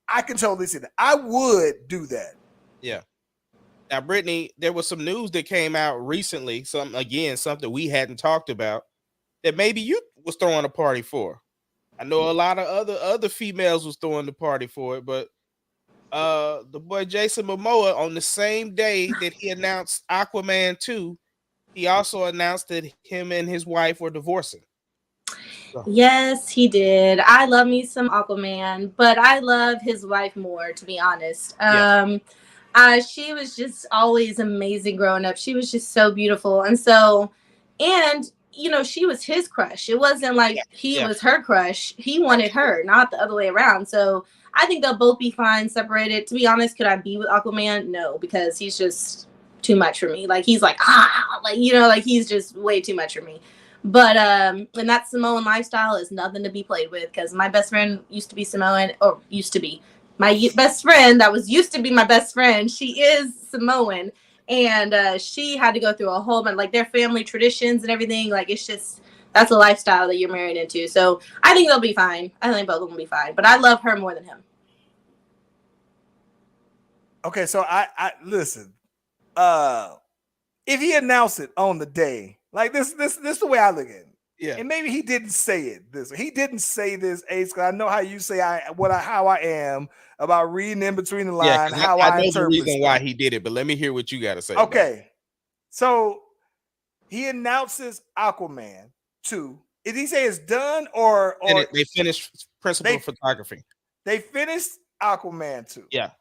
I can totally see that. I would do that. Yeah. Now, Brittany, there was some news that came out recently, something we hadn't talked about, that maybe you was throwing a party for. I know a lot of other females was throwing the party for it, but the boy Jason Momoa, on the same day that he announced Aquaman 2, he also announced that him and his wife were divorcing. So. Yes, he did. I love me some Aquaman, but I love his wife more, to be honest. She was just always amazing growing up. She was just so beautiful. And she was his crush. It wasn't like he was her crush. He wanted her, not the other way around. So I think they'll both be fine separated. To be honest, could I be with Aquaman? No, because he's just too much for me. Like he's like like he's just way too much for me. But and that Samoan lifestyle is nothing to be played with because my best friend used to be Samoan, or used to be my best friend that was used to be my best friend. She is Samoan, and she had to go through a whole bunch, like their family traditions and everything. Like it's just that's a lifestyle that you're married into. So I think they'll be fine. I think both of them will be fine. But I love her more than him. Okay, so I listen. If he announced it on the day, like this the way I look at it. Yeah. And maybe he didn't say it this way. He didn't say this, Ace, because I know how you say how I am about reading in between the line, how I know interpret the reason stuff. why he did it, but let me hear what you got to say. Okay. So he announces Aquaman 2. Did he say it's done or they finished principal photography? They finished Aquaman 2. Yeah.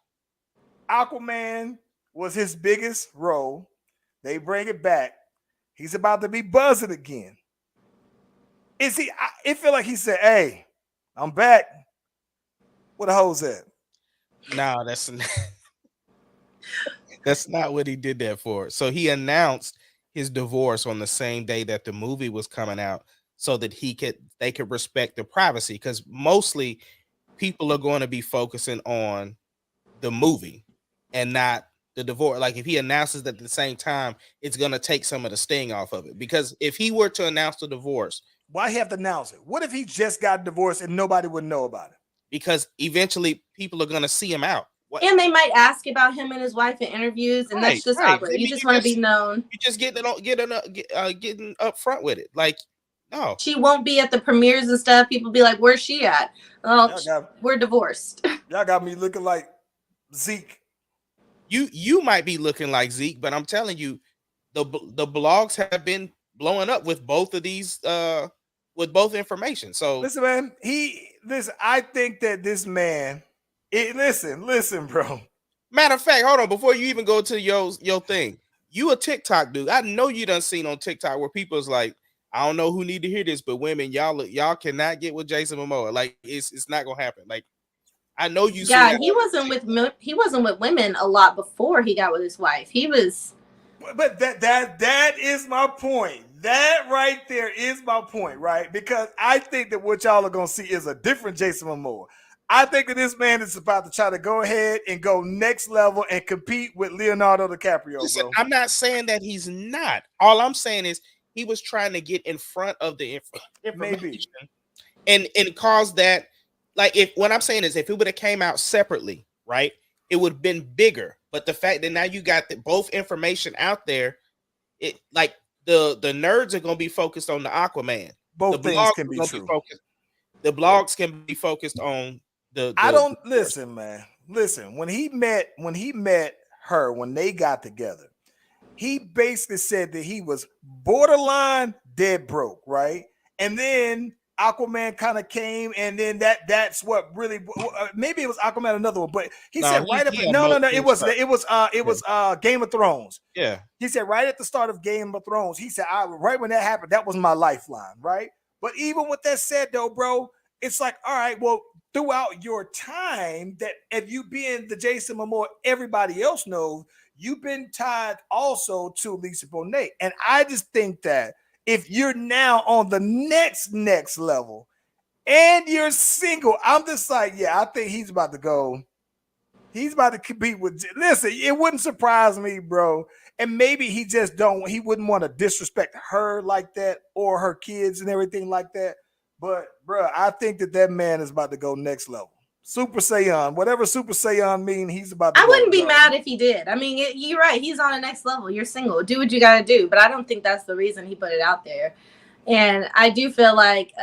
Aquaman was his biggest role. They bring it back. He's about to be buzzing again. Is he? It feel like he said, "Hey, I'm back." Where the hoes at? No, that's not what he did that for. So he announced his divorce on the same day that the movie was coming out, so that they could respect the privacy, because mostly people are going to be focusing on the movie and not the divorce. Like if he announces that at the same time, it's going to take some of the sting off of it. Because if he were to announce the divorce, why he have to announce it? What if he just got divorced and nobody would know about it? Because eventually people are going to see him out. And they might ask about him and his wife in interviews, and that's just awkward. You just want to be known. You just getting up front with it. Like, no, she won't be at the premieres and stuff. People be like, "Where's she at?" Oh, we're divorced. Y'all got me looking like Zeke. You might be looking like Zeke, but I'm telling you, the blogs have been blowing up with both of these with both information. So listen, man, I think that this man, listen, bro. Matter of fact, hold on, before you even go to your thing, you a TikTok dude. I know you done seen on TikTok where people's like, I don't know who need to hear this, but women, y'all cannot get with Jason Momoa. Like it's not gonna happen. Like I know you. Yeah, he wasn't with women a lot before he got with his wife. He was. But that is my point. That right there is my point, right? Because I think that what y'all are gonna see is a different Jason Momoa. I think that this man is about to try to go ahead and go next level and compete with Leonardo DiCaprio. Listen, bro. I'm not saying that he's not. All I'm saying is he was trying to get in front of the information and cause that. Like what I'm saying is if it would have came out separately, right, it would have been bigger. But the fact that now you got both information out there, it like the nerds are gonna be focused on the Aquaman. Both things can be true. The blogs can be focused on the I don't listen, man. Listen, when he met her, when they got together, he basically said that he was borderline dead broke, right? And then Aquaman kind of came, and then that's what really maybe it was Aquaman another one, but he said right up it was Game of Thrones. Yeah, he said right at the start of Game of Thrones, he said right when that happened, that was my lifeline, right? But even with that said though, bro, it's like, all right, well, throughout your time, that if you being the Jason Momoa, everybody else knows you've been tied also to Lisa Bonet, and I just think that if you're now on the next level and you're single, I'm just like, yeah, I think he's about to go. He's about to compete with. Listen, it wouldn't surprise me, bro. And maybe he wouldn't want to disrespect her like that or her kids and everything like that. But, bro, I think that man is about to go next level. Super Saiyan, whatever Super Saiyan mean, he's about to I wouldn't be mad if he did. I mean, you're right. He's on the next level. You're single. Do what you got to do. But I don't think that's the reason he put it out there. And I do feel like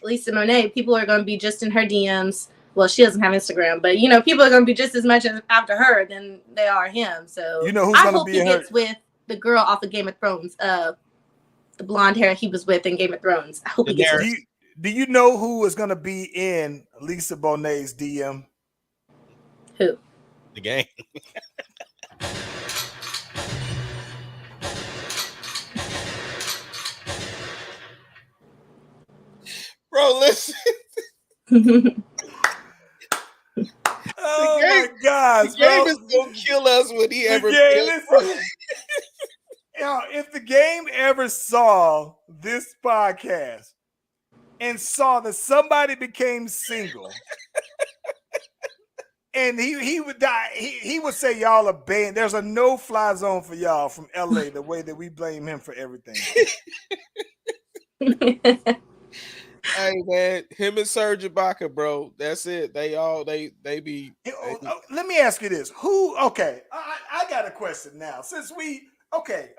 Lisa Bonet, people are going to be just in her DMs. Well, she doesn't have Instagram, but, people are going to be just as much after her than they are him. So who's I hope he gets with the girl off of Game of Thrones, the blonde hair he was with in Game of Thrones. I hope he gets with. Do you know who is going to be in Lisa Bonet's DM? Who? The gang. Bro, listen. Oh my gosh, the game bro. is gonna kill us when he The ever game, beat us. listen. If the game ever saw this podcast and saw that somebody became single and he would die, he would say y'all are banned. There's a no-fly zone for y'all from LA the way that we blame him for everything. Hey man, him and Serge Ibaka, bro. That's it. They be. Let me ask you this. Okay, I got a question now. Since we okay.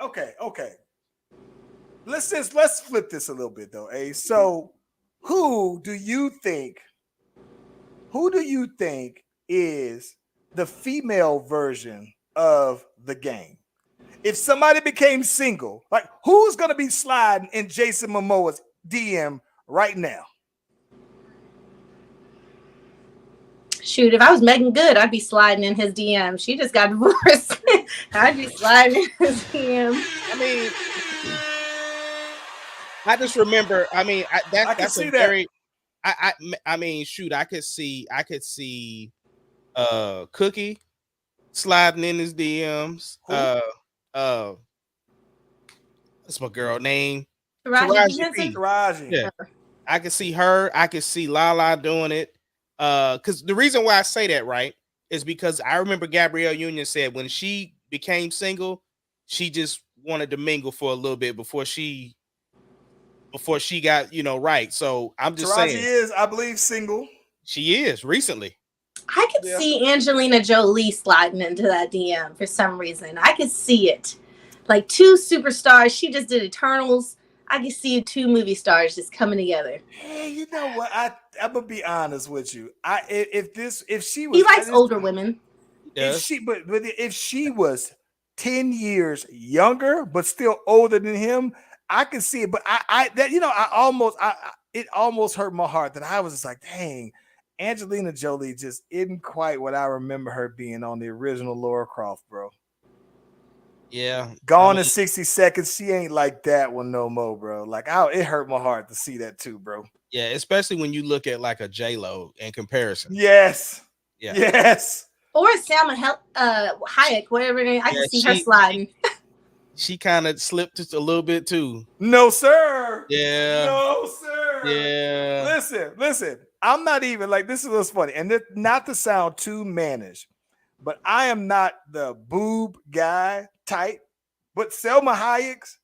Let's flip this a little bit though, So who do you think is the female version of the game? If somebody became single, like who's gonna be sliding in Jason Momoa's DM right now? Shoot, if I was Megan Good, I'd be sliding in his DM. She just got divorced. I'd be sliding in his DM. I mean, I just remember. I mean, that's a very. I mean, shoot, I could see Cookie sliding in his DMs. What's my girl name? Taraji. Yeah. I could see her. I could see Lala doing it. Because the reason why I say that, right, is because I remember Gabrielle Union said when she became single, she just wanted to mingle for a little bit before she got, right. So I'm just saying. Taraji is, I believe, single. She is recently. I could see Angelina Jolie sliding into that DM for some reason. I could see it. Like two superstars. She just did Eternals. I could see two movie stars just coming together. Hey, you know what? I'm gonna be honest with you. If she was, he likes older women. If she was 10 years younger but still older than him, I can see it. But it almost hurt my heart that I was just like, dang, Angelina Jolie just isn't quite what I remember her being on the original Lara Croft, bro. Yeah. Gone in 60 seconds. She ain't like that one no more, bro. Like, it hurt my heart to see that too, bro. Yeah, especially when you look at like a J-Lo in comparison. Yes. Yeah. Yes. Or Salma Hayek, whatever it is. I can see her sliding. She kind of slipped just a little bit too. No, sir. Yeah. No, sir. Yeah. Listen. I'm not even like, this is what's funny. And not to sound too mannish, but I am not the boob guy type. But Selma Hayek's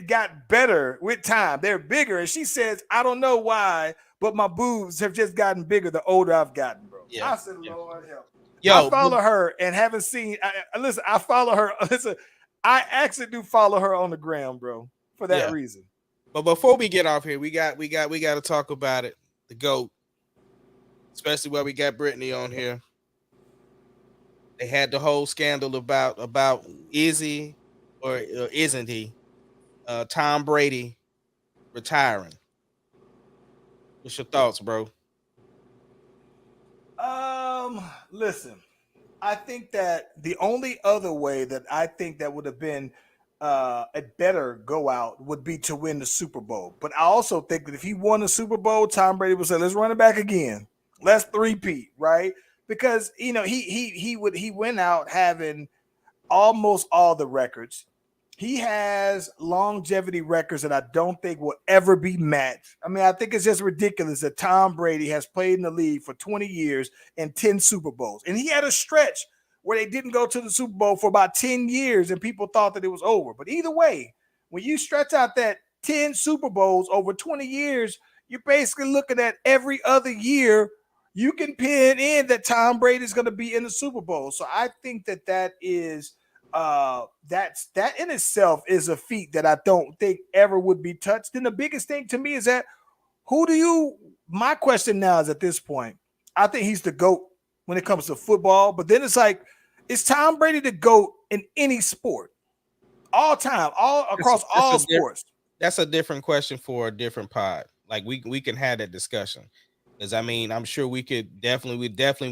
got better with time. They're bigger. And she says, I don't know why, but my boobs have just gotten bigger the older I've gotten, bro. Yeah. I said, Lord help. I follow her and haven't seen. I follow her. Listen, I actually do follow her on the ground, bro, for that reason. But before we get off here, we got to talk about it. The GOAT, especially where we got Brittany on here. They had the whole scandal about is he or isn't he Tom Brady retiring. What's your thoughts, bro? Listen, I think that the only other way that I think that would have been a better go out would be to win the Super Bowl. But I also think that if he won the Super Bowl, Tom Brady would say, let's run it back again. Let's three-peat, right? Because he went out having almost all the records. He has longevity records that I don't think will ever be matched. I mean, I think it's just ridiculous that Tom Brady has played in the league for 20 years and 10 Super Bowls. And he had a stretch where they didn't go to the Super Bowl for about 10 years and people thought that it was over. But either way, when you stretch out that 10 Super Bowls over 20 years, you're basically looking at every other year you can pin in that Tom Brady is going to be in the Super Bowl. So I think that is that in itself is a feat that I don't think ever would be touched. Then the biggest thing to me is that my question now is at this point, I think he's the GOAT when it comes to football, but then it's like, is Tom Brady the GOAT in any sport? All time, across all sports? That's a different question for a different pod. Like we can have that discussion. Because I mean, I'm sure we definitely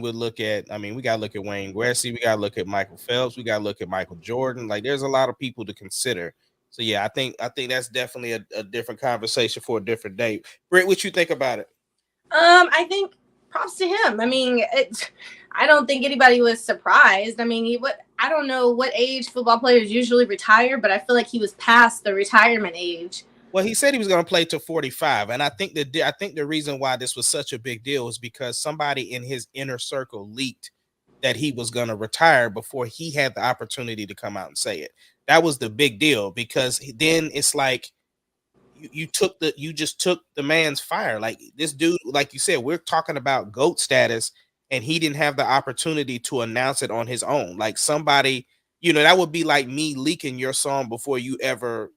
would look at. I mean, we gotta look at Wayne Gretzky, we gotta look at Michael Phelps, we gotta look at Michael Jordan. Like, there's a lot of people to consider. So yeah, I think that's definitely a different conversation for a different day. Britt, what you think about it? I think props to him. I mean, I don't think anybody was surprised. I mean, I don't know what age football players usually retire, but I feel like he was past the retirement age. Well, he said he was going to play till 45, and I think the reason why this was such a big deal is because somebody in his inner circle leaked that he was going to retire before he had the opportunity to come out and say it. That was the big deal, because then it's like you just took the man's fire. Like, this dude, like you said, we're talking about GOAT status, and he didn't have the opportunity to announce it on his own. Like, somebody, that would be like me leaking your song before you ever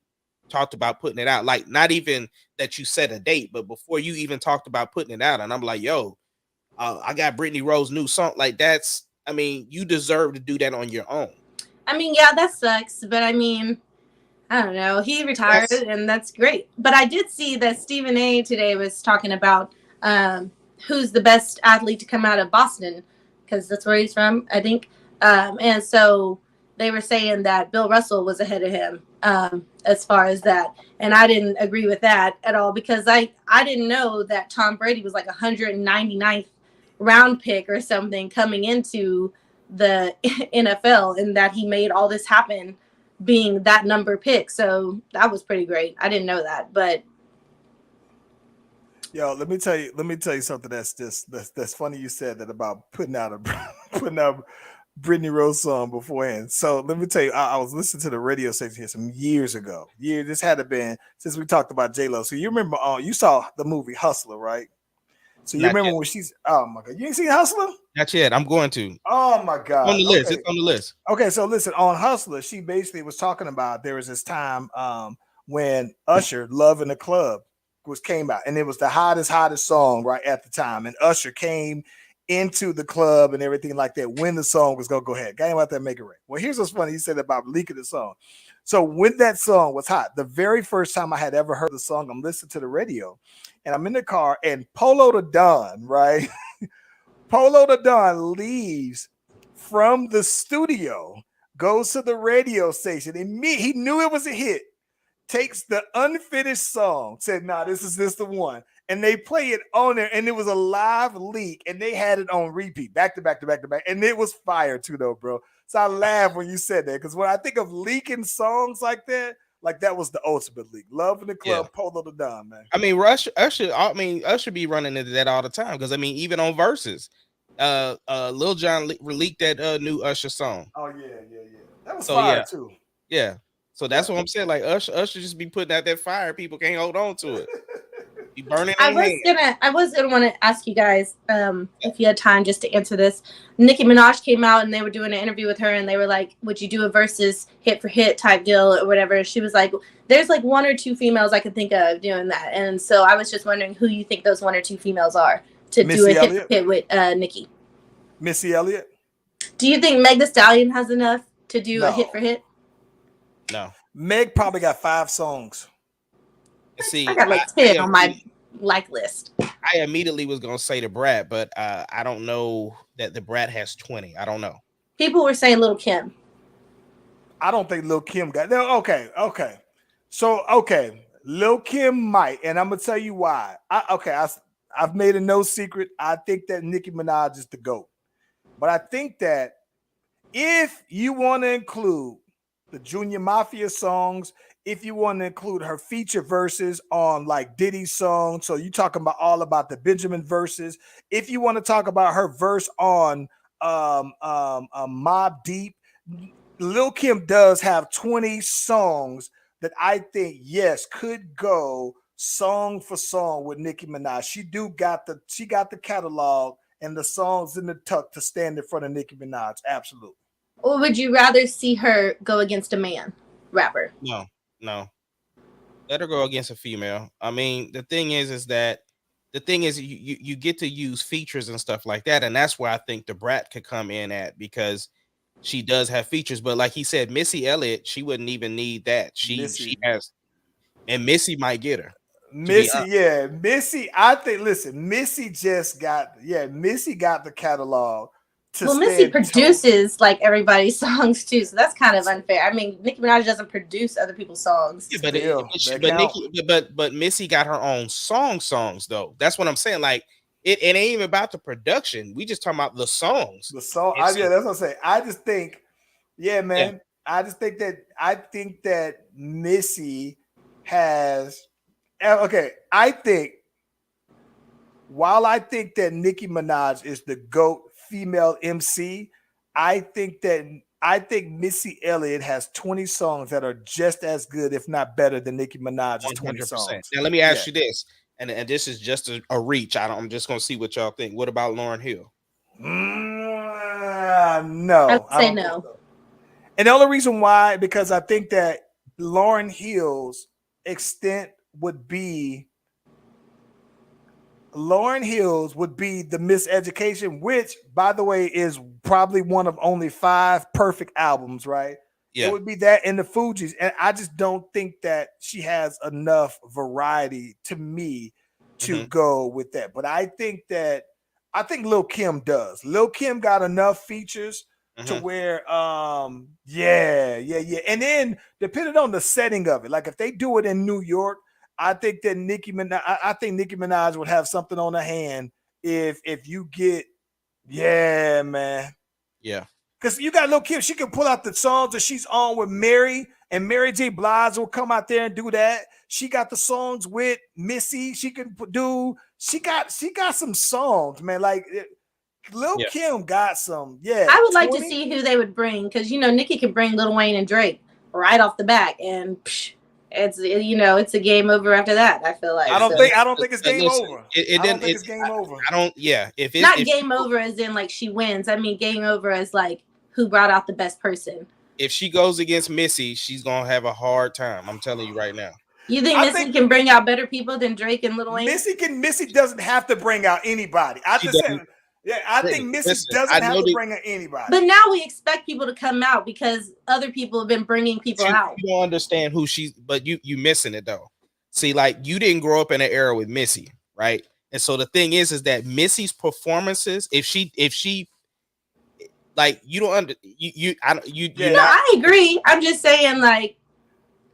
talked about putting it out. Like, not even that you set a date, but before you even talked about putting it out. And I'm like, yo, I got Brittany Rose's new song. Like, you deserve to do that on your own. I mean, yeah, that sucks, but I mean, I don't know. He retired, and that's great. But I did see that Stephen A. today was talking about who's the best athlete to come out of Boston, because that's where he's from, I think. And so they were saying that Bill Russell was ahead of him as far as that. And I didn't agree with that at all, because I didn't know that Tom Brady was like 199th round pick or something coming into the NFL, and that he made all this happen being that number pick. So that was pretty great. I didn't know that, but let me tell you something that's funny. You said that about putting out Brittany Rose song beforehand. So let me tell you, I was listening to the radio station here some years ago. This had to been since we talked about J-Lo. So you remember, you saw the movie Hustler, right? So you remember when she's, oh my God, you ain't seen Hustler? Not yet. I'm going to. Oh my God. On the list. It's on the list. Okay, so listen, on Hustler, she basically was talking about there was this time when Usher, Love in the Club, came out, and it was the hottest song right at the time. And Usher came into the club and everything like that when the song was gonna go ahead. Game out there, make it right. Well, here's what's funny. He said about leaking the song. So when that song was hot, the very first time I had ever heard the song, I'm listening to the radio, and I'm in the car, and Polo the Don, right? Polo the Don leaves from the studio, goes to the radio station, and he knew it was a hit, takes the unfinished song, said, nah, this is the one. And they play it on there, and it was a live leak, and they had it on repeat, back to back to back to back. And it was fire too, though, bro. So I laugh when you said that, because when I think of leaking songs like that was the ultimate leak. Love in the Club, yeah. Polo the Don, man. I mean, Usher be running into that all the time, because I mean, even on Versus, Lil Jon leaked that new Usher song. Oh yeah. That was fire too. Yeah. So that's what I'm saying. Like, Usher just be putting out that fire. People can't hold on to it. Be burning. I was gonna want to ask you guys if you had time just to answer this. Nicki Minaj came out and they were doing an interview with her, and they were like, "Would you do a versus hit for hit type deal or whatever?" And she was like, "There's like one or two females I can think of doing that." And so I was just wondering who you think those one or two females are to do a hit for hit with Nicki. Missy Elliott. Do you think Meg Thee Stallion has enough to do a hit for hit? No. Meg probably got 5 songs. See, I got like 10 on my like list. I immediately was gonna say the Brat, but I don't know that the Brat has 20. I don't know. People were saying Lil' Kim. I don't think Lil' Kim got no. Okay. So Lil' Kim might, and I'm gonna tell you why. I've made it no secret. I think that Nicki Minaj is the GOAT, but I think that if you want to include the Junior Mafia songs, if you want to include her feature verses on like Diddy's song, so you talking about all about the Benjamin verses. If you want to talk about her verse on Mobb Deep, Lil' Kim does have 20 songs that I think could go song for song with Nicki Minaj. She got the catalog and the songs in the tuck to stand in front of Nicki Minaj. Absolutely. Or would you rather see her go against a man rapper? No. Let her go against a female. I mean, the thing is you get to use features and stuff like that, and that's where I think the Brat could come in at, because she does have features. But like he said, Missy Elliott, she wouldn't even need that. She has, and Missy might get her. Missy. I think. Listen, Missy got the catalog. Missy produces like everybody's songs too, so that's kind of unfair. I mean, Nicki Minaj doesn't produce other people's songs. Yeah, but Missy got her own songs though. That's what I'm saying. Like, it ain't even about the production. We just talking about the songs. The song, And see- yeah, that's what I'm saying. I just think, yeah, man. Yeah. I think that Missy has okay. I think while I think that Nicki Minaj is the GOAT female MC, I think Missy Elliott has 20 songs that are just as good, if not better, than Nicki Minaj's 20 100%. songs. Now let me ask you this, and this is just a reach. I'm just gonna see what y'all think. What about Lauryn Hill? No, I would say don't no. think so. And the only reason why, because I think that Lauryn Hill's extent would be the Miseducation, which, by the way, is probably one of only 5 perfect albums, right? Yeah. It would be that and the Fugees. And I just don't think that she has enough variety to me to go with that. But I think Lil' Kim does. Lil' Kim got enough features to where yeah. And then depending on the setting of it, like if they do it in New York, I think that Nicki Minaj would have something on her hand if you get, yeah, man. Yeah. Because you got Lil' Kim, she can pull out the songs that she's on with Mary, and Mary J. Blige will come out there and do that. She got the songs with Missy. She can do. She got some songs, man. Like Lil' Kim got some. Yeah, I would like 20? to see who they would bring, because Nicki can bring Lil Wayne and Drake right off the back, and it's it's a game over after that. I feel like I don't think it's game over. I don't think it's game over. I don't. Yeah, if it's not game over as in like she wins. I mean game over as like who brought out the best person. If she goes against Missy, she's gonna have a hard time. I'm telling you right now. You think Missy can bring out better people than Drake and Lil Wayne? Missy doesn't have to bring out anybody. I think Missy doesn't have to bring out anybody. But now we expect people to come out because other people have been bringing people out. You don't understand who she's, but you missing it though. See, like you didn't grow up in an era with Missy, right? And so the thing is that Missy's performances, if she like you don't I agree. I'm just saying, like,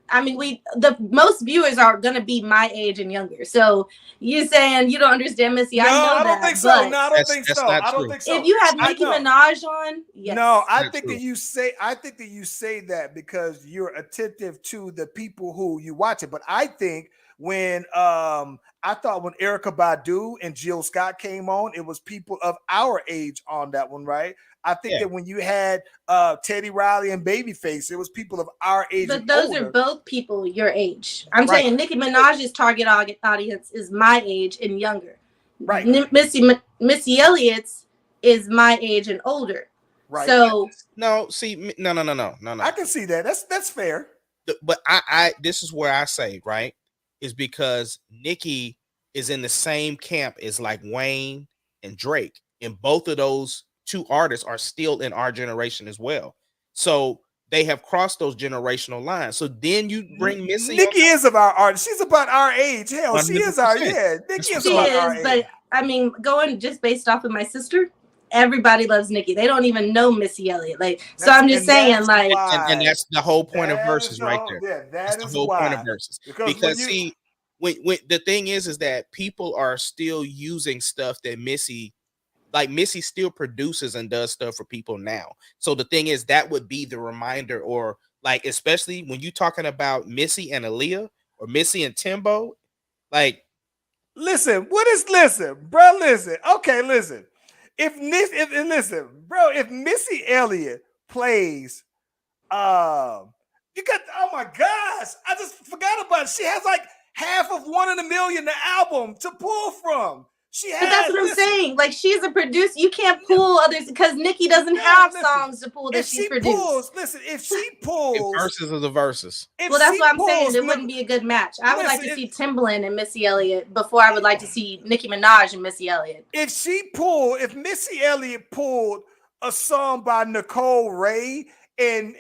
I mean, the most viewers are gonna be my age and younger. So you saying you don't understand Missy? No, I don't think so. No, I don't think so. I don't think so. If you have Nicki Minaj on, yes. No, I think that you say that because you're attentive to the people who you watch it. But I think when I thought when Erykah Badu and Jill Scott came on, it was people of our age on that one, right? I think that when you had Teddy Riley and Babyface, it was people of our age. But those are both people your age. I'm saying Nicki Minaj's target audience is my age and younger. Right. Missy Elliott's is my age and older. Right. So no. I can see that. That's fair. But I this is where I say right is because Nicki is in the same camp as like Wayne and Drake, and both of those two artists are still in our generation as well. So they have crossed those generational lines. So then you bring Missy. Nicki is of our art. She's about our age. Hell, 100%. She is our Nicki is about our age. But I mean, going just based off of my sister, everybody loves Nicki. They don't even know Missy Elliott. Like, so I'm just saying, like, and that's the whole point of verses right there. Yeah, that's the whole point of verses. Because see, when the thing is that people are still using stuff that Missy still produces and does stuff for people now. So the thing is that would be the reminder, or like, especially when you're talking about Missy and Aaliyah or Missy and Timbo, like, listen. Okay, listen. If Missy Elliott plays, you got, oh my gosh, I just forgot about it. She has like half of One in a Million, the album, to pull from. But that's what I'm saying. Like, she's a producer. You can't pull others because Nicki doesn't have songs to pull that she's produced. If she pulls, verses are the verses. Well, that's what I'm saying. It wouldn't be a good match. I would like to see Timbaland and Missy Elliott before I would like to see Nicki Minaj and Missy Elliott. If Missy Elliott pulled a song by Nicole Ray and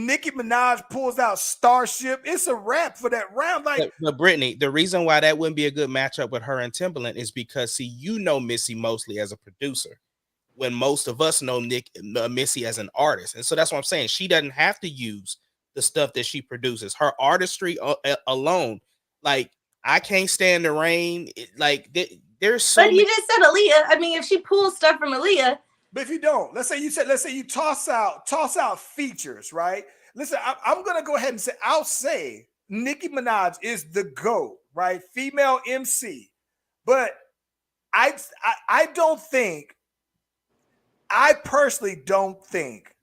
Nicki Minaj pulls out Starship, it's a wrap for that round. Like, but Brittany, the reason why that wouldn't be a good matchup with her and Timbaland is because, see, Missy mostly as a producer, when most of us know Missy as an artist, and so that's what I'm saying. She doesn't have to use the stuff that she produces. Her artistry alone, like I Can't Stand the Rain, like there's so But many. you just said Aaliyah. I mean, if she pulls stuff from Aaliyah. But if you don't, let's say you toss out features, right? Listen, I'm gonna go ahead and say I'll say Nicki Minaj is the GOAT, right? Female MC, but I personally don't think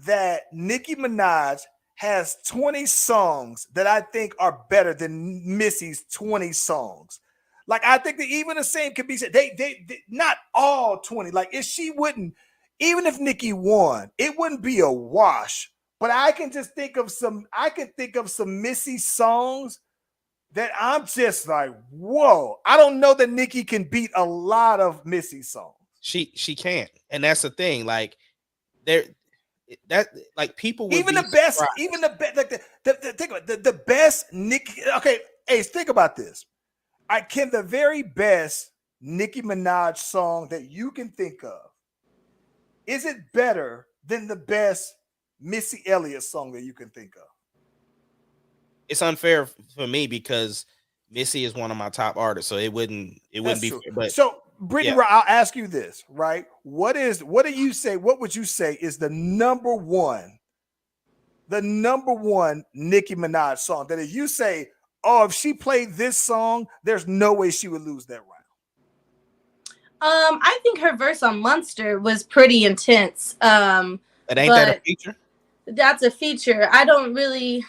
that Nicki Minaj has 20 songs that I think are better than Missy's 20 songs. Like, I think that even the same could be said. They not all 20. Like, if she wouldn't, even if Nicki won, it wouldn't be a wash. But I can think of some Missy songs that I'm just like, whoa. I don't know that Nicki can beat a lot of Missy songs. She can't, and that's the thing. Like, people would even be the best, surprised. even the best, like think about the best Nicki. Okay, Ace, think about this. Can the very best Nicki Minaj song that you can think of, is it better than the best Missy Elliott song that you can think of? It's unfair for me because Missy is one of my top artists, so it wouldn't be fair, but so Brittany, yeah. I'll ask you this, right? What would you say is the number one Nicki Minaj song that if you say, oh, if she played this song, there's no way she would lose that round? I think her verse on Monster was pretty intense. But ain't that a feature? That's a feature. I don't really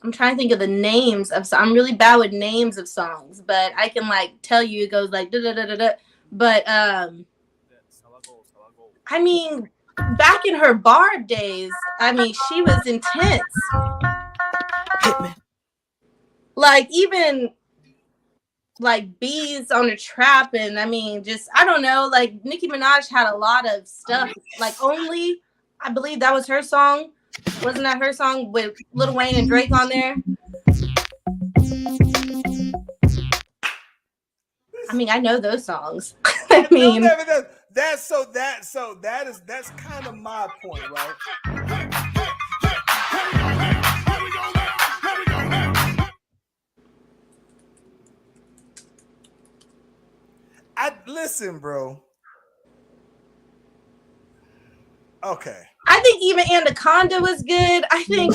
I'm trying to think of the names of songs. I'm really bad with names of songs, but I can like tell you it goes like da da da da da. But I mean, back in her bar days, I mean, she was intense. Like, even like Bees on a Trap, and I mean, just I don't know, like Nicki Minaj had a lot of stuff. Like Only, I believe that was her song. Wasn't that her song with Lil Wayne and Drake on there? I mean, I know those songs. I mean, that's kind of my point, right? Listen, bro. Okay. I think even Anaconda was good. I think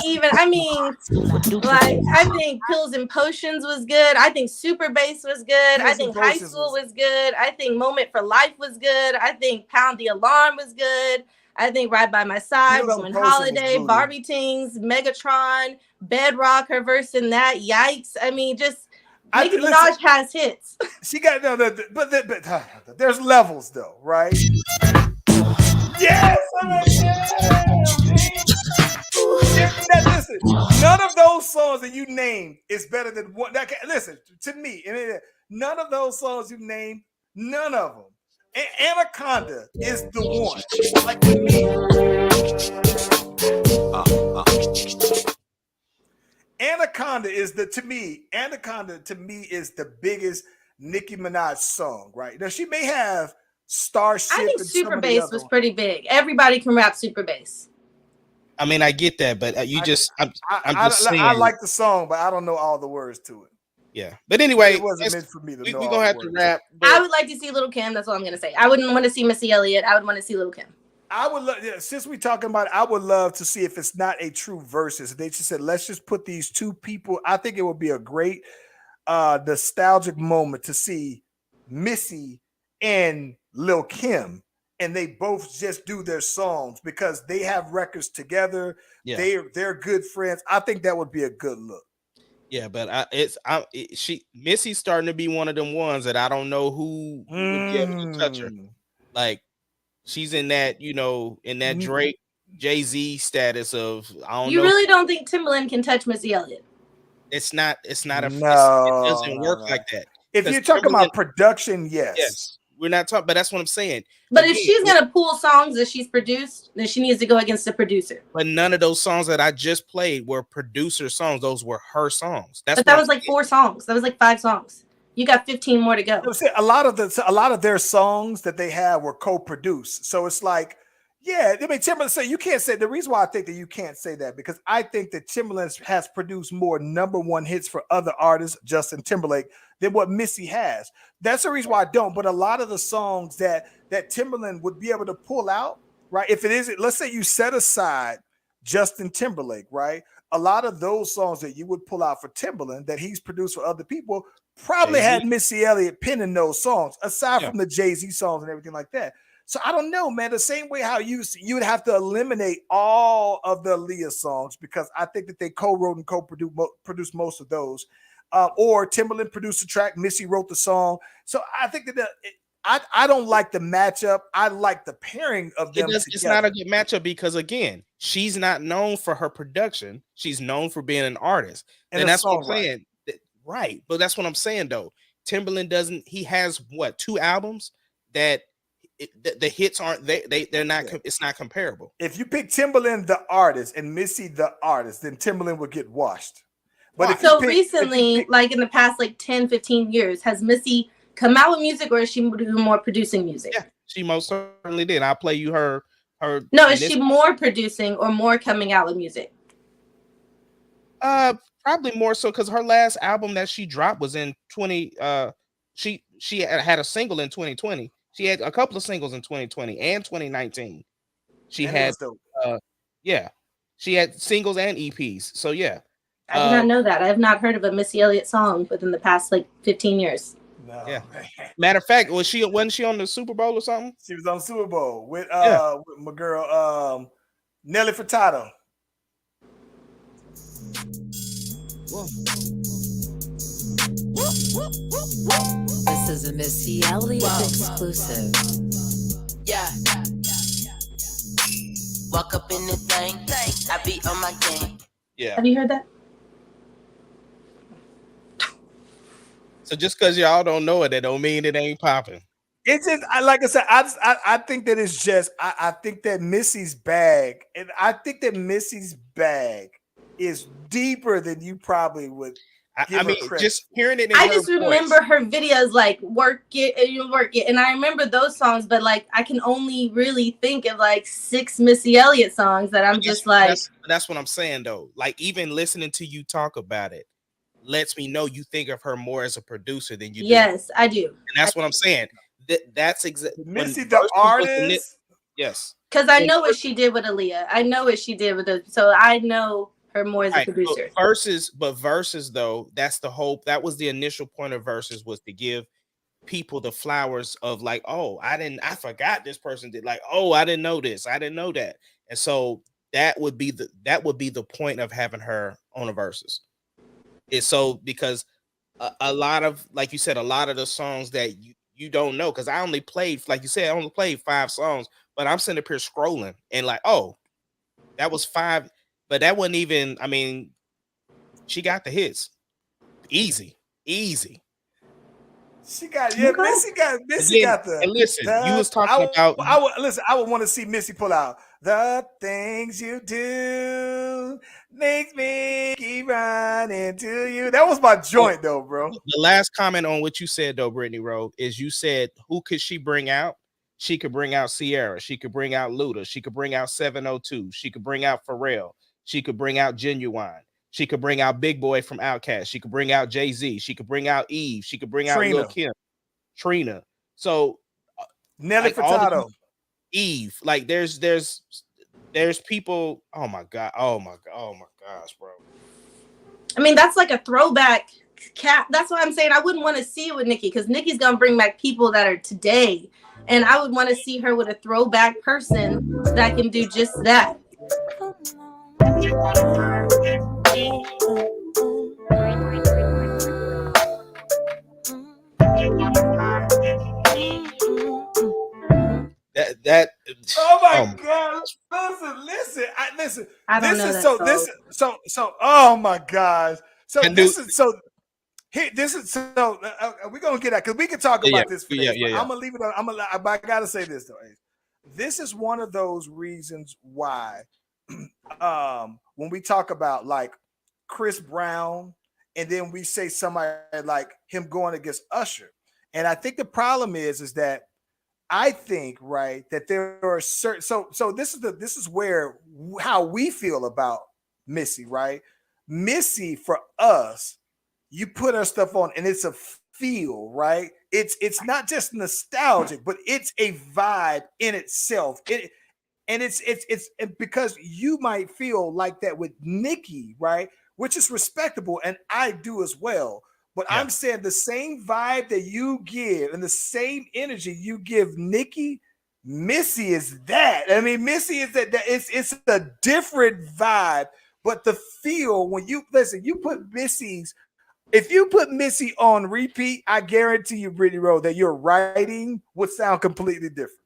Pills and Potions was good. I think Super Bass was good. I think High School was good. I think Moment for Life was good. I think Pound the Alarm was good. I think Ride by My Side, Roman Holiday, Barbie Tings, Megatron, Bedrock, her verse in that. Yikes. I mean, just Nicki Minaj has hits. She got but there's levels though, right? Yes, listen, none of those songs that you named is better than one. Listen to me, none of those songs you named, none of them. Anaconda is the one. Like to me, Anaconda to me is the biggest Nicki Minaj song. Right now, she may have Starship. I think Super Bass was pretty big. Everybody can rap Super Bass. I mean, I get that, but I'm just saying. I like the song, but I don't know all the words to it. Yeah, but anyway, it wasn't meant for me to know. We're gonna have to wrap. I would like to see Lil' Kim. That's all I'm gonna say. I wouldn't want to see Missy Elliott. I would want to see Lil' Kim. I would love, since we're talking about it, I would love to see if it's not a true versus. They just said, let's just put these two people. I think it would be a great nostalgic moment to see Missy and Lil' Kim, and they both just do their songs because they have records together. Yeah. They're good friends. I think that would be a good look. Yeah, but Missy's starting to be one of them ones that I don't know who would be able to touch her. Like, she's in that, in that Drake Jay-Z status of I don't know. You really don't think Timbaland can touch Missy Elliott? It doesn't work like that. If you're talking about production, yes. We're not talking, but that's what I'm saying. But if she's gonna pull songs that she's produced, then she needs to go against the producer. But none of those songs that I just played were producer songs; those were her songs. That was like 4 songs. That was like 5 songs. You got 15 more to go. A lot of their songs that they have were co-produced, so it's like Yeah, I mean Timberland say you can't say the reason why I think that you can't say that because I think that Timberland has produced more number one hits for other artists, Justin Timberlake, than what Missy has. That's the reason why I don't. But a lot of the songs that Timberland would be able to pull out, right? If it is, let's say you set aside Justin Timberlake, right? A lot of those songs that you would pull out for Timberland that he's produced for other people probably Jay-Z. had Missy Elliott penning those songs, aside Yeah. from the Jay-Z songs and everything like that. So I don't know, man. The same way how you would have to eliminate all of the Aaliyah songs because I think that they co-wrote and co-produced most of those. Or Timberland produced the track, Missy wrote the song. So I think that I don't like the matchup. I like the pairing of them together. It's not a good matchup because again, she's not known for her production. She's known for being an artist, and that's what I'm saying. Right, but that's what I'm saying though. Timberland doesn't. He has what 2 albums that. The hits aren't they're not it's not comparable. If you pick Timberland the artist and Missy the artist, then Timberland would get washed. But if so recently, like in the past like 10, 15 years, has Missy come out with music or is she doing more producing music? Yeah, she most certainly did. I'll play you her. No, is she more producing or more coming out with music? Probably more so because her last album that she dropped was in 20 she had a single in 2020. She had a couple of singles in 2020 and 2019. She had she had singles and EPs. So yeah. I did not know that. I have not heard of a Missy Elliott song within the past like 15 years. No. Yeah. Matter of fact, wasn't she on the Super Bowl or something? She was on Super Bowl with with my girl Nelly Furtado. This is a Missy Elliott exclusive. Yeah. Walk up in the thing, I be on my game. Yeah. Have you heard that? So just because y'all don't know it, that don't mean it ain't popping. It's just like I said, I think that it's just I think that Missy's bag, and I think that Missy's bag is deeper than you probably would. I mean, just hearing it. I just remember her videos like "Work It," "You Work It," and I remember those songs. But like, I can only really think of like 6 Missy Elliott songs that I'm just like. That's what I'm saying though. Like even listening to you talk about it lets me know you think of her more as a producer than you do. Yes, I do. And that's what I'm saying. That's exactly Missy the artist. Yes, because I know what she did with Aaliyah. I know what she did with it, so I know her more as a producer. But verses though, that's the hope. That was the initial point of verses, was to give people the flowers of like, oh, I forgot this person did, like, oh, I didn't know this, I didn't know that, and so that would be the point of having her on the verses. It's so because a lot of, like you said, a lot of the songs that you don't know, because I only played, like you said, I only played 5 songs, but I'm sitting up here scrolling and like, oh, that was 5. But that wasn't even, I mean, she got the hits. Easy. She got, Missy got the. And listen, you was talking about. I would want to see Missy pull out the things you do makes me keep running to you. That was my joint though, bro. The last comment on what you said though, Brittany Rowe, is you said, who could she bring out? She could bring out Sierra. She could bring out Luda. She could bring out 702. She could bring out Pharrell. She could bring out Genuine. She could bring out Big Boy from Outkast. She could bring out Jay-Z. She could bring out Eve. She could bring out Lil Kim, Trina. So Nelly Furtado, Eve. Like there's people. Oh my gosh, bro. I mean, that's like a throwback cat. That's why I'm saying I wouldn't want to see it with Nicki, because Nicki's gonna bring back people that are today, and I would want to see her with a throwback person that can do just that. That oh my god, listen I don't know oh my gosh, we're gonna get at, because we can talk about this for days, I'm gonna leave it on. I gotta say this though, this is one of those reasons why when we talk about like Chris Brown and then we say somebody like him going against Usher, and I think the problem is that I think, right, that there are certain so this is where how we feel about Missy, right? Missy for us, you put her stuff on and it's a feel, right? It's not just nostalgic, but it's a vibe in itself. And it's because you might feel like that with Nikki, right? Which is respectable, and I do as well. But Yeah. I'm saying the same vibe that you give and the same energy you give Nikki, Missy is that. I mean, Missy is that it's a different vibe, but the feel when you listen, you put Missy's if you put Missy on repeat, I guarantee you, Brittany Rowe, that your writing would sound completely different.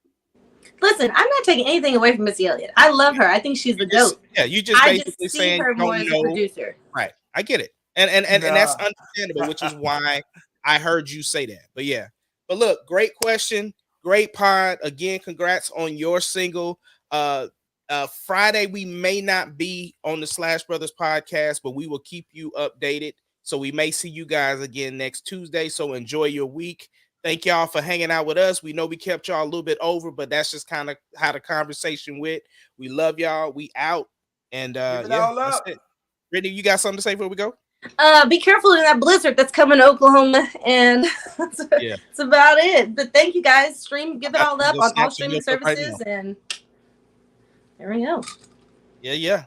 Listen, I'm not taking anything away from Missy Elliott. I love her. I think she's the GOAT. Yeah, you just I basically just see saying her you more don't as a know. producer. Right. I get it. And that's understandable, which is why I heard you say that. But yeah. But look, great question. Great pod. Again, congrats on your single. Friday, we may not be on the Slash Brothers podcast, but we will keep you updated. So we may see you guys again next Tuesday. So enjoy your week. Thank y'all for hanging out with us. We know we kept y'all a little bit over, but that's just kind of how the conversation went. We love y'all. We out. And Give it yeah, all that's up. it. Brittany, you got something to say before we go? Be careful in that blizzard that's coming to Oklahoma, and that's about it. But thank you guys. Give it all up on all streaming services, and there we go. Yeah.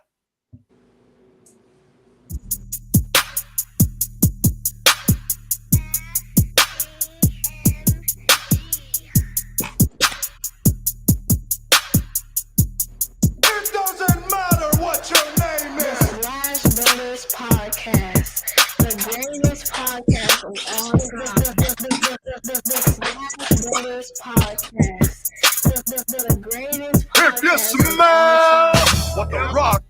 It doesn't matter what your name is. The Slash Brothers Podcast, the greatest podcast of all time. The Slash Brothers Podcast, the greatest podcast. If you smell what the rock